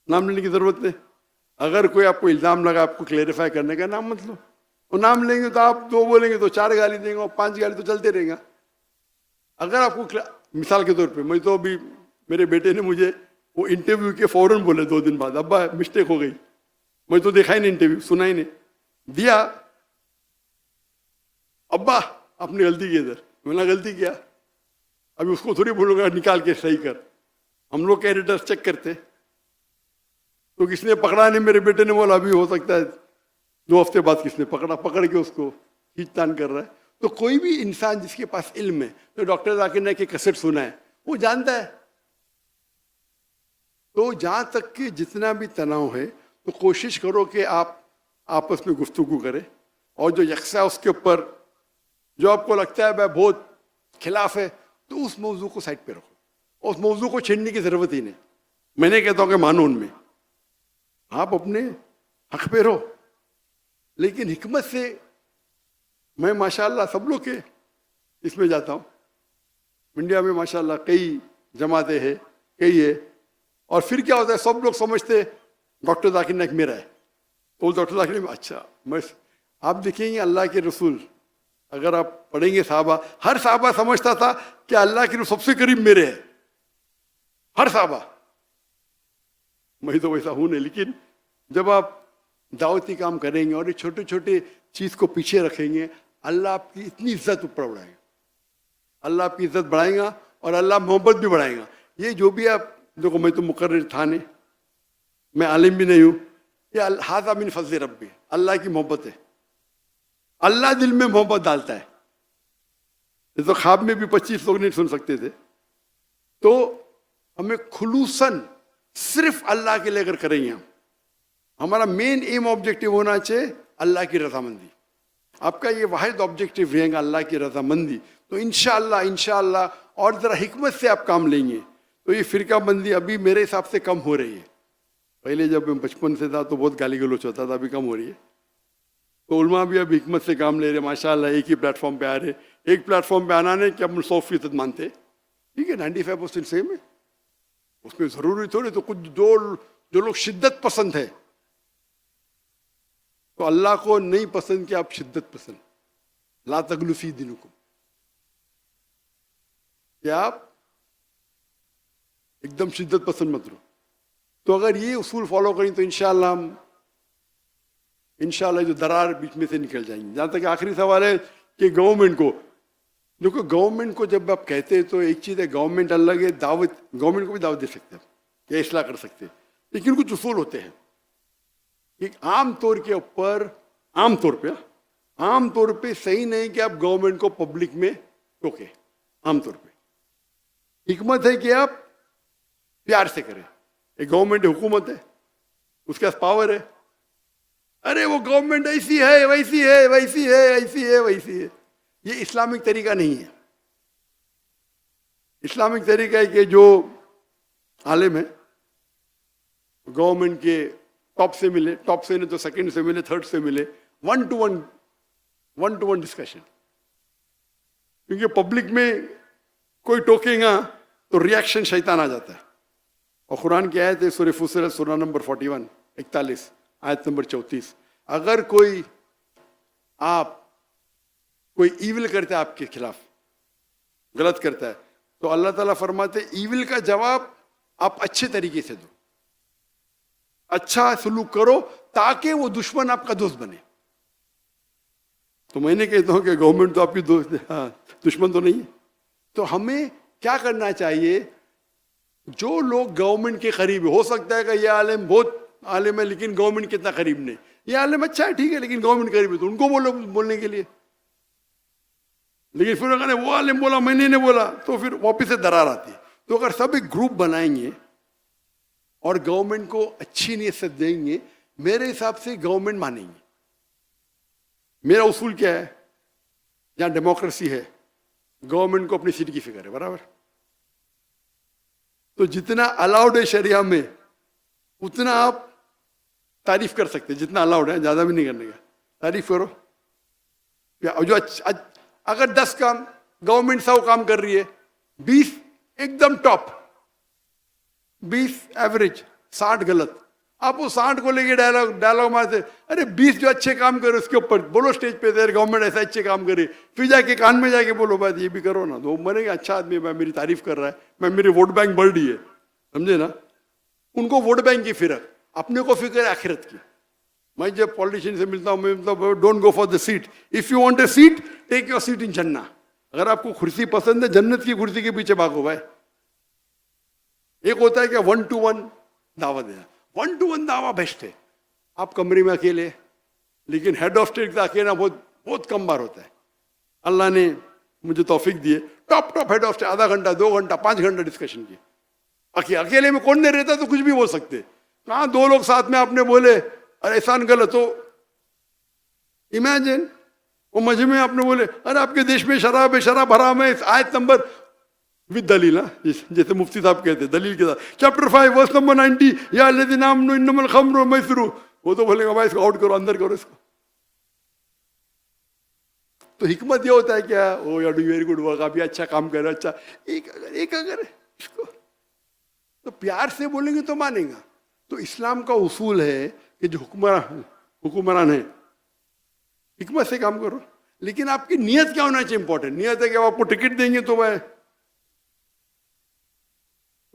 नाम लेने की जरूरत नहीं। अगर कोई आपको इल्जाम लगा आपको क्लेरिफाई करने का, नाम मत लो। और नाम लेंगे तो आप 2 बोलेंगे तो 4 गाली देंगे, और 5 गाली तो चलते रहेगा। अगर आपको मिसाल के तौर पे, मैं तो अभी मेरे बेटे ने मुझे वो इंटरव्यू के फौरन बोले 2 दिन बाद, अब्बा मिस्टेक हो गई, मैं तो देखा ही नहीं इंटरव्यू, सुना ही नहीं, दिया, अब्बा आपने गलती की इधर, मैंने गलती किया, अभी उसको थोड़ी बोलूंगा निकाल के सही कर। हम लोग के एडिटर्स चेक करते, तो किसने पकड़ा नहीं, मेरे बेटे ने बोला अभी हो सकता है 2 हफ्ते बाद किसने पकड़ा, पकड़ के उसको खींचतान कर रहा है। तो कोई भी इंसान जिसके पास इल्म है, तो डॉक्टर जाकिर नाइक की कैसेट सुना है, वो जानता है। तो जहां तक कि जितना भी तनाव है, तो कोशिश करो कि आप आपस में गुफ्तगू करें, और जो यकसा उसके ऊपर जो आपको लगता है वह बहुत खिलाफ है, तो उस मौजू को साइड पे रखो, उस मौजू को छेड़ने की जरूरत ही नहीं। मैं नहीं कहता हूं कि मानो उनमें, आप अपने हक पे रहो, लेकिन हिकमत से। मैं माशाल्लाह सब लोग के इसमें जाता हूँ, इंडिया में माशाल्लाह कई जमातें हैं, कई है, और फिर क्या होता है, सब लोग समझते डॉक्टर जाकिर नाइक मेरा है, तो डॉक्टर जाकिर नाइक अच्छा। मैं आप देखेंगे अल्लाह के रसूल, अगर आप पढ़ेंगे साहबा, हर साहबा समझता था कि अल्लाह के रसूल सबसे करीब मेरे है, हर साहबा। मैं तो वैसा हूं नहीं, लेकिन जब आप दावती काम करेंगे और ये छोटे छोटे चीज को पीछे रखेंगे, अल्लाह आपकी इतनी इज्जत ऊपर बढ़ाएगा, अल्लाह आपकी इज्जत बढ़ाएगा, और अल्लाह मोहब्बत भी बढ़ाएगा। ये जो भी आप देखो, मैं तो मुकर्रिर था नहीं, मैं आलिम भी नहीं हूं, ये हाज़ा मिन फज़्ल रब्बी, अल्लाह की मोहब्बत है, अल्लाह दिल में मोहब्बत डालता है। ये तो ख्वाब में भी 25 लोग नहीं सुन सकते थे। तो हमें खुलूसन सिर्फ अल्लाह के लिए अगर करेंगे, हम हमारा मेन एम ऑब्जेक्टिव होना चाहिए अल्लाह की रजामंदी। आपका ये वाहिद ऑब्जेक्टिव रहेगा अल्लाह की रजामंदी, तो इंशाअल्लाह और ज़रा हिकमत से आप काम लेंगे, तो ये फिरका बंदी अभी मेरे हिसाब से कम हो रही है। पहले जब मैं बचपन से था तो बहुत गाली गलोच होता था, अभी कम हो रही है। तो उलमा भी अब हिकमत से काम ले रहे, माशाल्लाह एक ही प्लेटफॉर्म पे आ रहे। एक प्लेटफॉर्म पे आना नहीं कि हम 100% मानते, ठीक है, 95% सेम है, उसमें ज़रूरी थोड़ी। तो कुछ जो लोग शिद्दत पसंद है, तो अल्लाह को नहीं पसंद कि आप शिद्दत पसंद, ला तगलू फी दीनुकुम, कि आप एकदम शिद्दत पसंद मत रहो। तो अगर ये उसूल फॉलो करें तो इंशाल्लाह जो दरार बीच में से निकल जाएंगे। जहां तक आखिरी सवाल है कि गवर्नमेंट को, देखो गवर्नमेंट को जब आप कहते हैं तो एक चीज़ है, गवर्नमेंट अलग है, दावत गवर्नमेंट को भी दावत दे सकते हैं या इस्लाह कर सकते हैं, लेकिन कुछ उसूल होते हैं। एक आम तौर पे सही नहीं कि आप गवर्नमेंट को पब्लिक में टोके। आम तौर पे हिकमत है कि आप प्यार से करें। एक गवर्नमेंट हुकूमत है, उसके पास पावर है। अरे वो गवर्नमेंट ऐसी है, वैसी है, वैसी है, ऐसी है, वैसी है। ये इस्लामिक तरीका नहीं है। इस्लामिक तरीका है कि जो आलिम है गवर्नमेंट के टॉप से मिले, टॉप से नहीं तो सेकंड से मिले, थर्ड से मिले, वन टू वन डिस्कशन। क्योंकि पब्लिक में कोई टोकेगा तो रिएक्शन शैतान आ जाता है। और कुरान की आयत है सूरह फुसिलत सूरा नंबर 41 आयत नंबर 34, अगर कोई ईविल करता है आपके खिलाफ, गलत करता है, तो अल्लाह ताला फरमाते ईविल का जवाब आप अच्छे तरीके से दो, अच्छा सलूक करो ताकि वो दुश्मन आपका दोस्त बने। तो मैंने कहता हूं कि गवर्नमेंट तो आपकी दोस्त, दुश्मन तो नहीं है। तो हमें क्या करना चाहिए, जो लोग गवर्नमेंट के करीब है, हो सकता है कि ये आलिम बहुत आलिम है लेकिन गवर्नमेंट कितना करीब नहीं, ये आलिम अच्छा है ठीक है लेकिन गवर्नमेंट करीब है, तो उनको बोलो बोलने के लिए। लेकिन फिर अगर वो आलिम बोला मैंने नहीं बोला तो फिर वापिस से दरार आती है। तो अगर सब एक ग्रुप बनाएंगे और गवर्नमेंट को अच्छी नीयत से देंगे, मेरे हिसाब से गवर्नमेंट मानेंगे। मेरा उसूल क्या है, जहां डेमोक्रेसी है गवर्नमेंट को अपनी सीट की फिक्र है, बराबर। तो जितना अलाउड है शरिया में उतना आप तारीफ कर सकते हैं, जितना अलाउड है, ज्यादा भी नहीं करने का, तारीफ करो। जो अगर 10 काम गवर्नमेंट 100 काम कर रही है, 20 एकदम टॉप, 20 एवरेज, 60 गलत, आप वो 60 को लेके डायलॉग मारते, अरे 20 जो अच्छे काम करे उसके ऊपर बोलो स्टेज पे, गवर्नमेंट ऐसा अच्छे काम करे, फिर जाके कान में जाके बोलो बात ये भी करो ना, तो मरेगा अच्छा आदमी मैं मेरी तारीफ कर रहा है, मैं मेरी वोट बैंक बढ़ रही है, समझे ना। उनको वोट बैंक की फिक्र, अपने को फिक्र है आखिरत की। मैं जब पॉलिटिशियन से मिलता हूँ, मैं मतलब don't go for the seat, if you want a seat take your seat in जन्ना। अगर आपको कुर्सी पसंद है, जन्नत की कुर्सी के पीछे भागो भाई। एक होता है कि 1-to-1 दावा देना, 1-to-1 दावा बेस्ट है। आप कमरे में अकेले, लेकिन हेड ऑफ स्टेट का अकेला बहुत बहुत कम बार होता है। अल्लाह ने मुझे तौफीक दिए, टॉप हेड ऑफ स्टेट, आधा घंटा, 2 घंटा, 5 घंटा डिस्कशन की। अकेले में कौन नहीं रहता तो कुछ भी बोल सकते, कहाँ 2 लोग साथ में आपने बोले अरे एहसान गलत हो, इमेजिन वो मजे में आपने बोले अरे आपके देश में शराब है, शराब हराम है, आयत नंबर विद दलील, जैसे मुफ्ती साहब कहते दलील के साथ, चैप्टर 5 वर्स नंबर 90, या लदीना आमनू इन्नमल खम्रु मैसरू, वो तो बोलेगा भाई इसको आउट करो, अंदर करो इसको। तो हिकमत ये होता है क्या, ओ यार वेरी गुड वर्क, आप ये अच्छा काम कर रहे, अच्छा एक अगर इसको तो प्यार से बोलेंगे तो मानेगा। तो इस्लाम का उसूल है कि जो हुक्मरान है हिकमत से काम करो, लेकिन आपकी नियत क्या होना चाहिए, इंपॉर्टेंट नियत है कि आपको टिकट देंगे तो मैं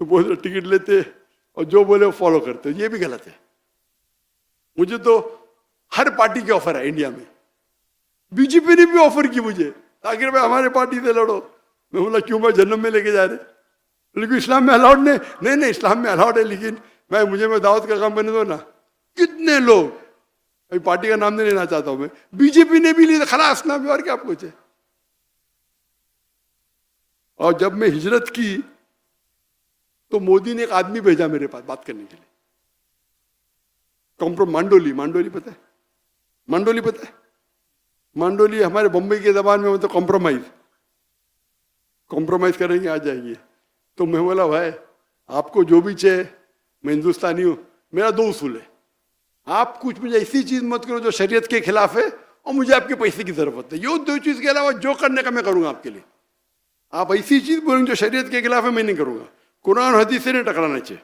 तो बोल टिकट लेते और जो बोले वो फॉलो करते, ये भी गलत है। मुझे तो हर पार्टी की ऑफर है इंडिया में, बीजेपी ने भी ऑफर की मुझे, आखिर भाई हमारे पार्टी से लड़ो, मैं बोला क्यों, मैं जन्नत में लेके जा रहे, लेकिन इस्लाम में अलाउड नहीं, इस्लाम में अलाउड है, लेकिन मैं दावत का काम करने दो ना। कितने लोग, अभी पार्टी का नाम नहीं लेना चाहता हूं मैं, बीजेपी ने भी लिया, खलास ना भी, और क्या आपको चाहिए। और जब मैं हिजरत की तो मोदी ने एक आदमी भेजा मेरे पास बात करने के लिए, मांडोली पता है, मांडोली हमारे बम्बई की जबान में मतलब कॉम्प्रोमाइज करेंगे आ जाएंगे। तो मैं बोला भाई आपको जो भी चाहिए, मैं हिंदुस्तानी हूं, मेरा 2 उसूल है, आप कुछ मुझे ऐसी चीज मत करो जो शरीयत के खिलाफ है और मुझे आपके पैसे की जरूरत है, ये 2 चीज के अलावा जो करने का मैं करूंगा आपके लिए। आप ऐसी चीज बोलेंगे जो शरीयत के खिलाफ है, मैं नहीं करूंगा। कुरान हदीस से नहीं टकराना चाहिए,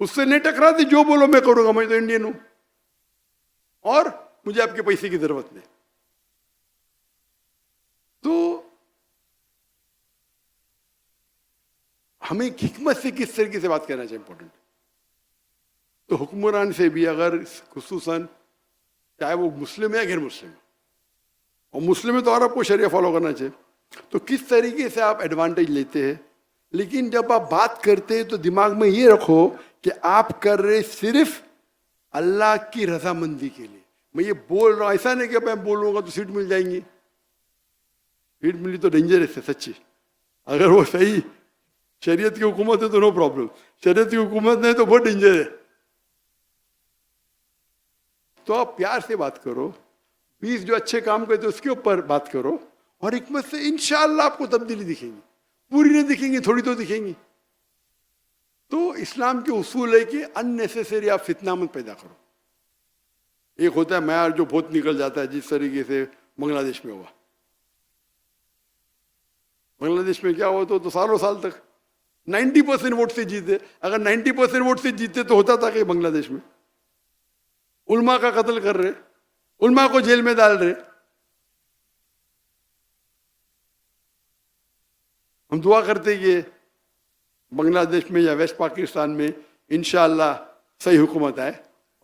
उससे नहीं टकराते, जो बोलो मैं करूंगा, मैं तो इंडियन हूं और मुझे आपके पैसे की जरूरत नहीं। तो हमें हिकमत से किस तरीके से बात करना चाहिए, इंपॉर्टेंट। तो हुक्मरान से भी अगर खुसूसन चाहे वो मुस्लिम है या गैर मुस्लिम, और मुस्लिम है तो और आपको शरिया फॉलो करना चाहिए, तो किस तरीके से आप एडवांटेज लेते हैं। लेकिन जब आप बात करते हैं तो दिमाग में ये रखो कि आप कर रहे सिर्फ अल्लाह की रजामंदी के लिए। मैं ये बोल रहा हूं, ऐसा नहीं कि मैं बोलूंगा तो सीट मिल जाएंगी, सीट मिली तो डेंजरस है सच्ची। अगर वो सही शरीयत की हुकूमत है तो नो प्रॉब्लम, शरीयत की हुकूमत नहीं तो बहुत डेंजर है। तो आप प्यार से बात करो, 20 जो अच्छे काम करते उसके ऊपर बात करो, और हिकमत से इंशाअल्लाह आपको तब्दीली दिखेंगी, पूरी नहीं दिखेंगी, थोड़ी तो दिखेंगी। तो इस्लाम के उसूल है कि अननेसेसरी आप फितना मत पैदा करो। एक होता है मैार जो बहुत निकल जाता है, जिस तरीके से बांग्लादेश में हुआ। बांग्लादेश में क्या हुआ तो सालों साल तक 90% वोट से जीते। अगर 90% वोट से जीते तो होता था कि बांग्लादेश में उल्मा का कत्ल कर रहे, उल्मा को जेल में डाल रहे। हम दुआ करते कि बांग्लादेश में या वेस्ट पाकिस्तान में इंशाअल्लाह सही हुकूमत आए,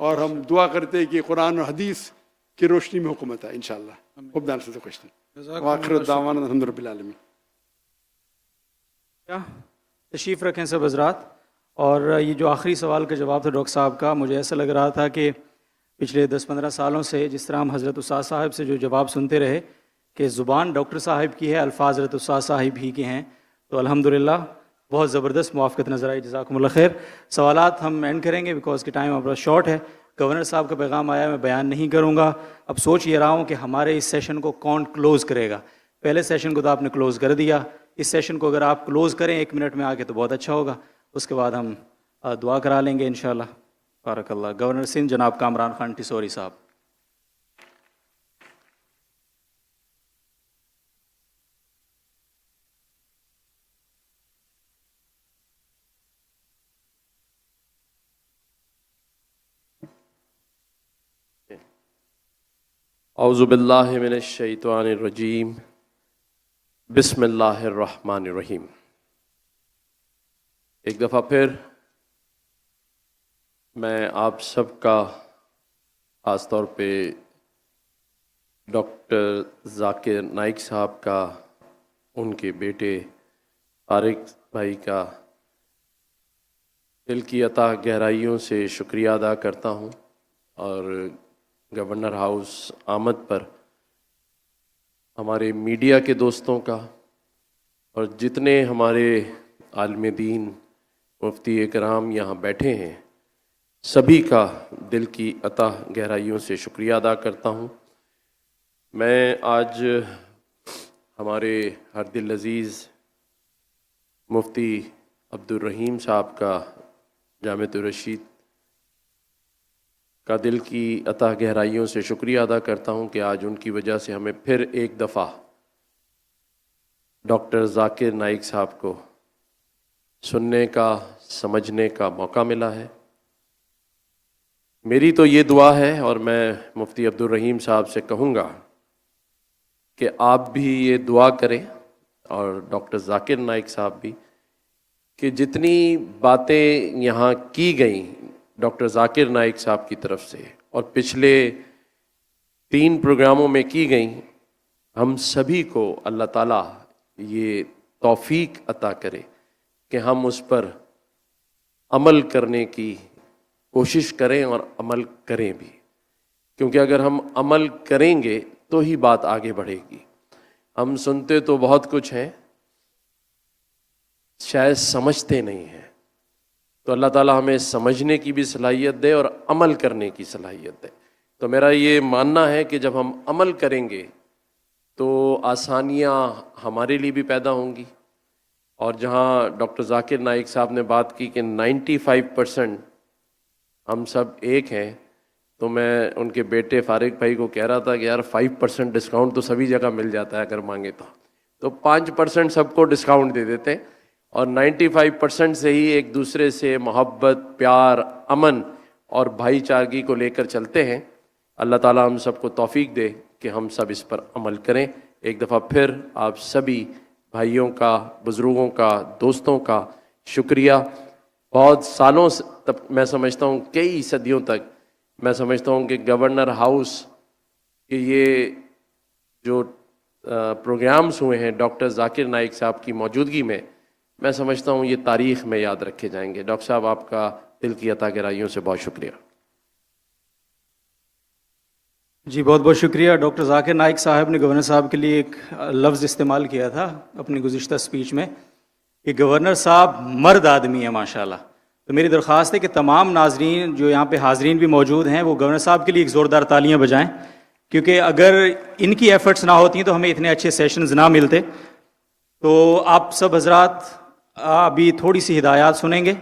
और हम दुआ करते कि कुरान और हदीस की रोशनी में हुकूमत आए इंशाअल्लाह। Hope the answer the question. आखिर दावाना अल्हम्दुलिल्लाह रब्बिल आलमीन। क्या तशरीफ़ रखें सब हज़रात। और ये जो आखिरी सवाल का जवाब था डॉक्टर साहब का, मुझे ऐसा लग रहा था कि पिछले 10-15 सालों से जिस तरह हम हज़रत उस्ताद साहब से जो जवाब सुनते रहे कि ज़ुबान डॉक्टर साहब की है, अल्फाज हज़रत उस्ताद साहब ही के हैं, तो अल्हम्दुलिल्लाह बहुत ज़बरदस्त मुवाफ़क़त नज़र आई। जज़ाकुमुल्लाह खैर। सवालात हम एंड करेंगे बिकॉज कि टाइम हमारा शॉर्ट है। गवर्नर साहब का पैगाम आया, मैं बयान नहीं करूँगा। अब सोच ये रहा हूँ कि हमारे इस सेशन को कौन क्लोज़ करेगा। पहले सेशन को तो आपने क्लोज़ कर दिया, इस सेशन को अगर आप क्लोज़ करें 1 मिनट में आके तो बहुत अच्छा होगा। उसके बाद हम दुआ करा लेंगे इंशाअल्लाह। बारकल्लाह। गवर्नर सिंध जनाब कामरान खान टिसोरी साहब। औज़ुबिल्लाहि मिनश्शैतानिर्रजीम, बिस्मिल्लाहिर्रहमानिर्रहीम। एक दफ़ा फिर मैं आप सबका ख़ास तौर पे डॉक्टर ज़ाकिर नाइक साहब का, उनके बेटे तारिक भाई का दिल की अता गहराइयों से शुक्रिया अदा करता हूँ, और गवर्नर हाउस आमद पर हमारे मीडिया के दोस्तों का और जितने हमारे आलिम दीन मुफ्ती इकराम यहाँ बैठे हैं, सभी का दिल की अता गहराइयों से शुक्रिया अदा करता हूँ। मैं आज हमारे हर दिल अज़ीज़ मुफ्ती अब्दुल रहीम साहब का, जामिअतुर रशीद का दिल की अता गहराइयों से शुक्रिया अदा करता हूँ कि आज उनकी वजह से हमें फिर एक दफ़ा डॉक्टर ज़ाकिर नाइक साहब को सुनने का, समझने का मौका मिला है। मेरी तो ये दुआ है, और मैं मुफ्ती अब्दुल रहीम साहब से कहूँगा कि आप भी ये दुआ करें, और डॉक्टर ज़ाकिर नाइक साहब भी, कि जितनी बातें यहाँ की गई डॉक्टर ज़ाकिर नाइक साहब की तरफ से और पिछले 3 प्रोग्रामों में की गई, हम सभी को अल्लाह ताला ये तौफीक अता करे कि हम उस पर अमल करने की कोशिश करें और अमल करें भी, क्योंकि अगर हम अमल करेंगे तो ही बात आगे बढ़ेगी। हम सुनते तो बहुत कुछ हैं, शायद समझते नहीं हैं। तो अल्लाह ताला हमें समझने की भी सलाहियत दे और अमल करने की सलाहियत दे। तो मेरा ये मानना है कि जब हम अमल करेंगे तो आसानियाँ हमारे लिए भी पैदा होंगी। और जहाँ डॉक्टर ज़ाकिर नाइक साहब ने बात की कि 95% हम सब एक हैं, तो मैं उनके बेटे फारिक भाई को कह रहा था कि यार 5% डिस्काउंट तो सभी जगह मिल जाता है अगर मांगे तो 5% सबको डिस्काउंट दे देते हैं, और 95% से ही एक दूसरे से मोहब्बत, प्यार, अमन और भाईचारगी को लेकर चलते हैं। अल्लाह ताला हम सबको तौफीक दे कि हम सब इस पर अमल करें। एक दफ़ा फिर आप सभी भाइयों का, बुज़ुर्गों का, दोस्तों का शुक्रिया। बहुत सालों से, तब मैं समझता हूँ कई सदियों तक मैं समझता हूँ कि गवर्नर हाउस के ये जो प्रोग्राम्स हुए हैं डॉक्टर ज़ाकिर नाइक साहब की मौजूदगी में, मैं समझता हूँ ये तारीख़ में याद रखे जाएंगे। डॉक्टर साहब, आपका दिल की अता गहराइयों से बहुत शुक्रिया। जी बहुत बहुत शुक्रिया। डॉक्टर ज़ाकिर नाइक साहब ने गवर्नर साहब के लिए एक लफ्ज़ इस्तेमाल किया था अपनी गुज़िश्ता स्पीच में कि गवर्नर साहब मर्द आदमी है माशाल्लाह। तो मेरी दरख्वास्त है कि तमाम नाजरीन जो यहाँ पे हाजरीन भी मौजूद हैं वो गवर्नर साहब के लिए एक ज़ोरदार तालियाँ बजाएं, क्योंकि अगर इनकी एफर्ट्स ना होती तो हमें इतने अच्छे सेशंस ना मिलते। तो आप सब हजरात अभी थोड़ी सी हिदायत सुनेंगे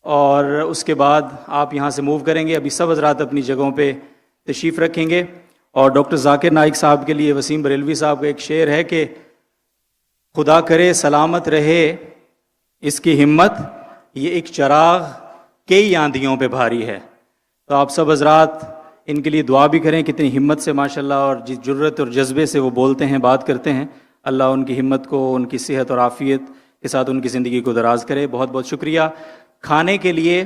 और उसके बाद आप यहाँ से मूव करेंगे। अभी सब हजरात अपनी जगहों पे तशरीफ़ रखेंगे। और डॉक्टर जाकिर नाइक साहब के लिए वसीम बरेलवी साहब का एक शेर है कि खुदा करे सलामत रहे इसकी हिम्मत, ये एक चराग कई आंधियों पे भारी है। तो आप सब हजरात इनके लिए दुआ भी करें, कितनी हिम्मत से माशाल्लाह और जिस जुर्रत और जज्बे से वो बोलते हैं, बात करते हैं। अल्लाह उनकी हिम्मत को, उनकी सेहत और आफ़ियत के साथ उनकी ज़िंदगी को दराज करे। बहुत बहुत शुक्रिया। खाने के लिए